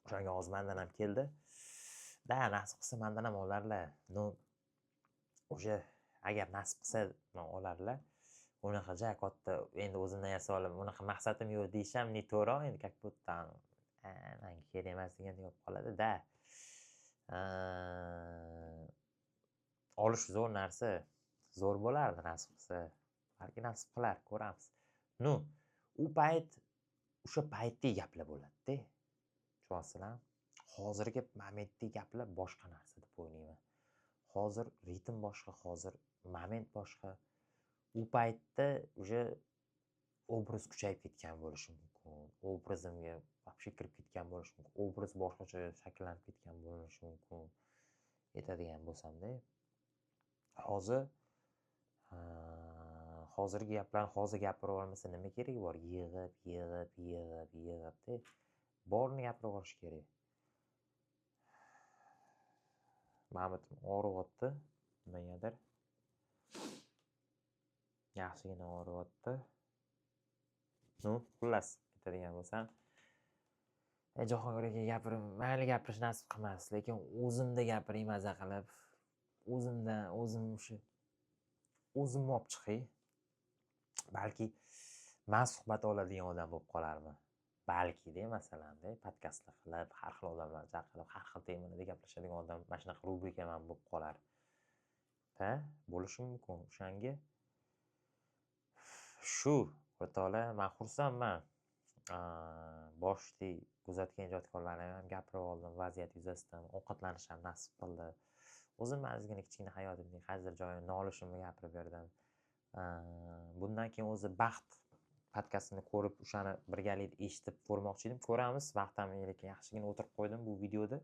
Speaker 1: O'shanga hozir mendan ham keldi. Da, nasib qilsa mendan ham olarlar. O'sha agar nasib qilsa olarlar. Unaqa ja katta, endi o'zimdan yasa olaman. Unaqa maqsadim yo'q deysham, не to'g'ri, endi как будто menga kerak emas degandek bo'lib qoladi-da. Olish zo'r narsa. Zo'r bo'lardi nasib qilsa. Balki nasib qilar, ko'ramiz. U payt o'sha paytdagi gaplar bo'ladi-da. Tushunasizlar? Hozirgi momentdagi gaplar boshqa narsa deb o'ylayman. Hozir ritm boshqa, hozir moment boshqa. U paytda уже obraz kuchayib ketgan bo'lishi mumkin. Obrazimga вообще kirib ketgan bo'lishi mumkin. Obraz boshqacha shakllanib ketgan bo'lishi mumkin. Aytadigan bo'lsam-da, hozir hozirgi gaplarni hozir gapirib olmasa nima keragi bor? Yig'ib-da borini gapirib yuborish kerak. Ma'mitim og'riyapti nimagadir. Yaxshigina og'riyapti. Ну, xullas aytadigan bo'lsam, Jahongir aka gapirib, mayli gapirish nasib qilmas, lekin o'zimda gapiring maza qilib, o'zim shu o'zimni olib chiqay. Balki men suhbat oladigan odam bo'lib qolarman. Balki-da masalanda podkastlar qilib, har xil odamlar chaqirib, har xil temalarda gaplashadigan odam, mana shunaqa rubrika ham bo'lib qolar. Bo'lishi mumkin. O'shanga shu o'rtoqlar, men xursandman. Boshli kuzatgan ijodkorlarni ham gapirib oldim, vaziyat yuzasidan ovqatlanish ham nasib qildi. O'zim ozgina kichkina hayotimning qaysidir joyini nolishimni gapirib berdim. Bundan keyin o'zi baxt podkastini ko'rib, o'shani birgalikda eshitib ko'rmoqchi edim. Ko'ramiz, vaqtim lekin yaxshigina o'tirib qo'ydim bu videoda.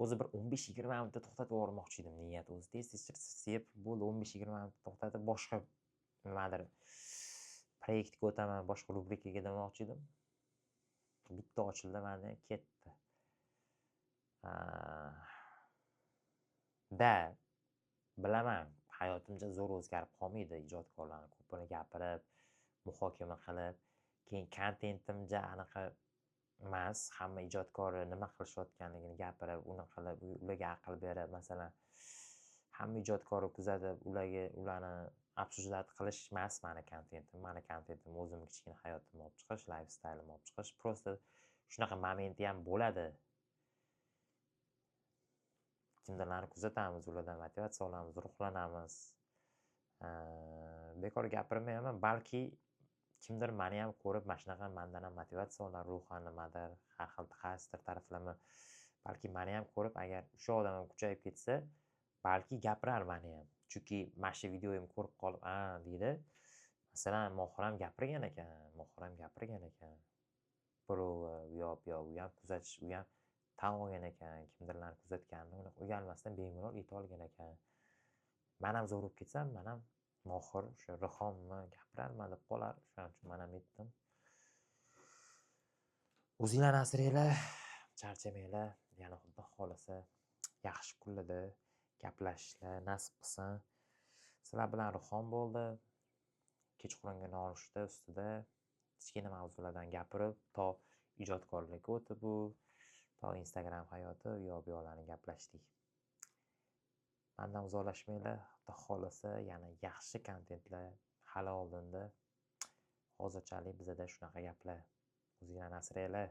Speaker 1: O'zi bir 15-20 minutda to'xtatib yubormoqchi edim. Niyat o'zi tez-tez chirib, bo'ldi 15-20 minutda to'xtatib boshqa nimadir proyektga o'taman, boshqa rubrikaga demoqchi edim. Bitta ochildi, mana ketdi. Bilaman, hayotimda zo'r o'zgarib qolmaydi. Ijodkorlarni ko'pini gapirib, muhokama qilib, keyin kontentimja anaqa emas, hamma ijodkorlar nima qilishayotganligini gapirib, uni qilib, ularga aql berib, masalan, hamma ijodkorni kuzatib, ularni obsуждать qilish emas meni kontentim. Meni kontentim o'zim kichkina hayotimni olib chiqish, lifestaylimni olib chiqish. Просто shunaqa momenti ham bo'ladi. Kimlarni kuzatamiz, ulardan motivatsiya olamiz, ruhlanamiz. Bekor gapirmayman, balki kimdir meni ham ko'rib, mana shunaqa mendan ham motivatsiya olar, ruhan nimadir, har xil qaysidir taraflama. Balki meni ham ko'rib, agar o'sha odam ham kuchayib ketsa, balki gapirar meni ham. Chunki mana shu videoyimni ko'rib qolib, deydi. Masalan, Mohir ham gapirgan ekan. Birovi u ham kuzatish, u ham tan olgan ekan, kimdirlarni kuzatganini, uni uyalmasdan bemalol ayta olgan ekan. Men ham zo'r bo'lib ketsam, men ham Mohir o'sha Rixonni gapirarman deb qolar. Shuning uchun men ham aytdim. O'zinglarni asranglar, charchamanglar. Yana Xudo xolasa yaxshi kunlarda gaplashishlar nasib qilsin. Sizlar bilan Rixon bo'ldi. Kechqurungi nonushta ustida kichkina mavzulardan gapirib, to ijodkorlikka o'tib, to Instagram hayoti u yoq-bu-yoqlarni gaplashdik. Mendan uzoqlashmanglar. Xudo xolasa yana yaxshi kontentlar hali oldinda. Hozirchalik bizda shunaqa gaplar. O'zinglarni asranglar.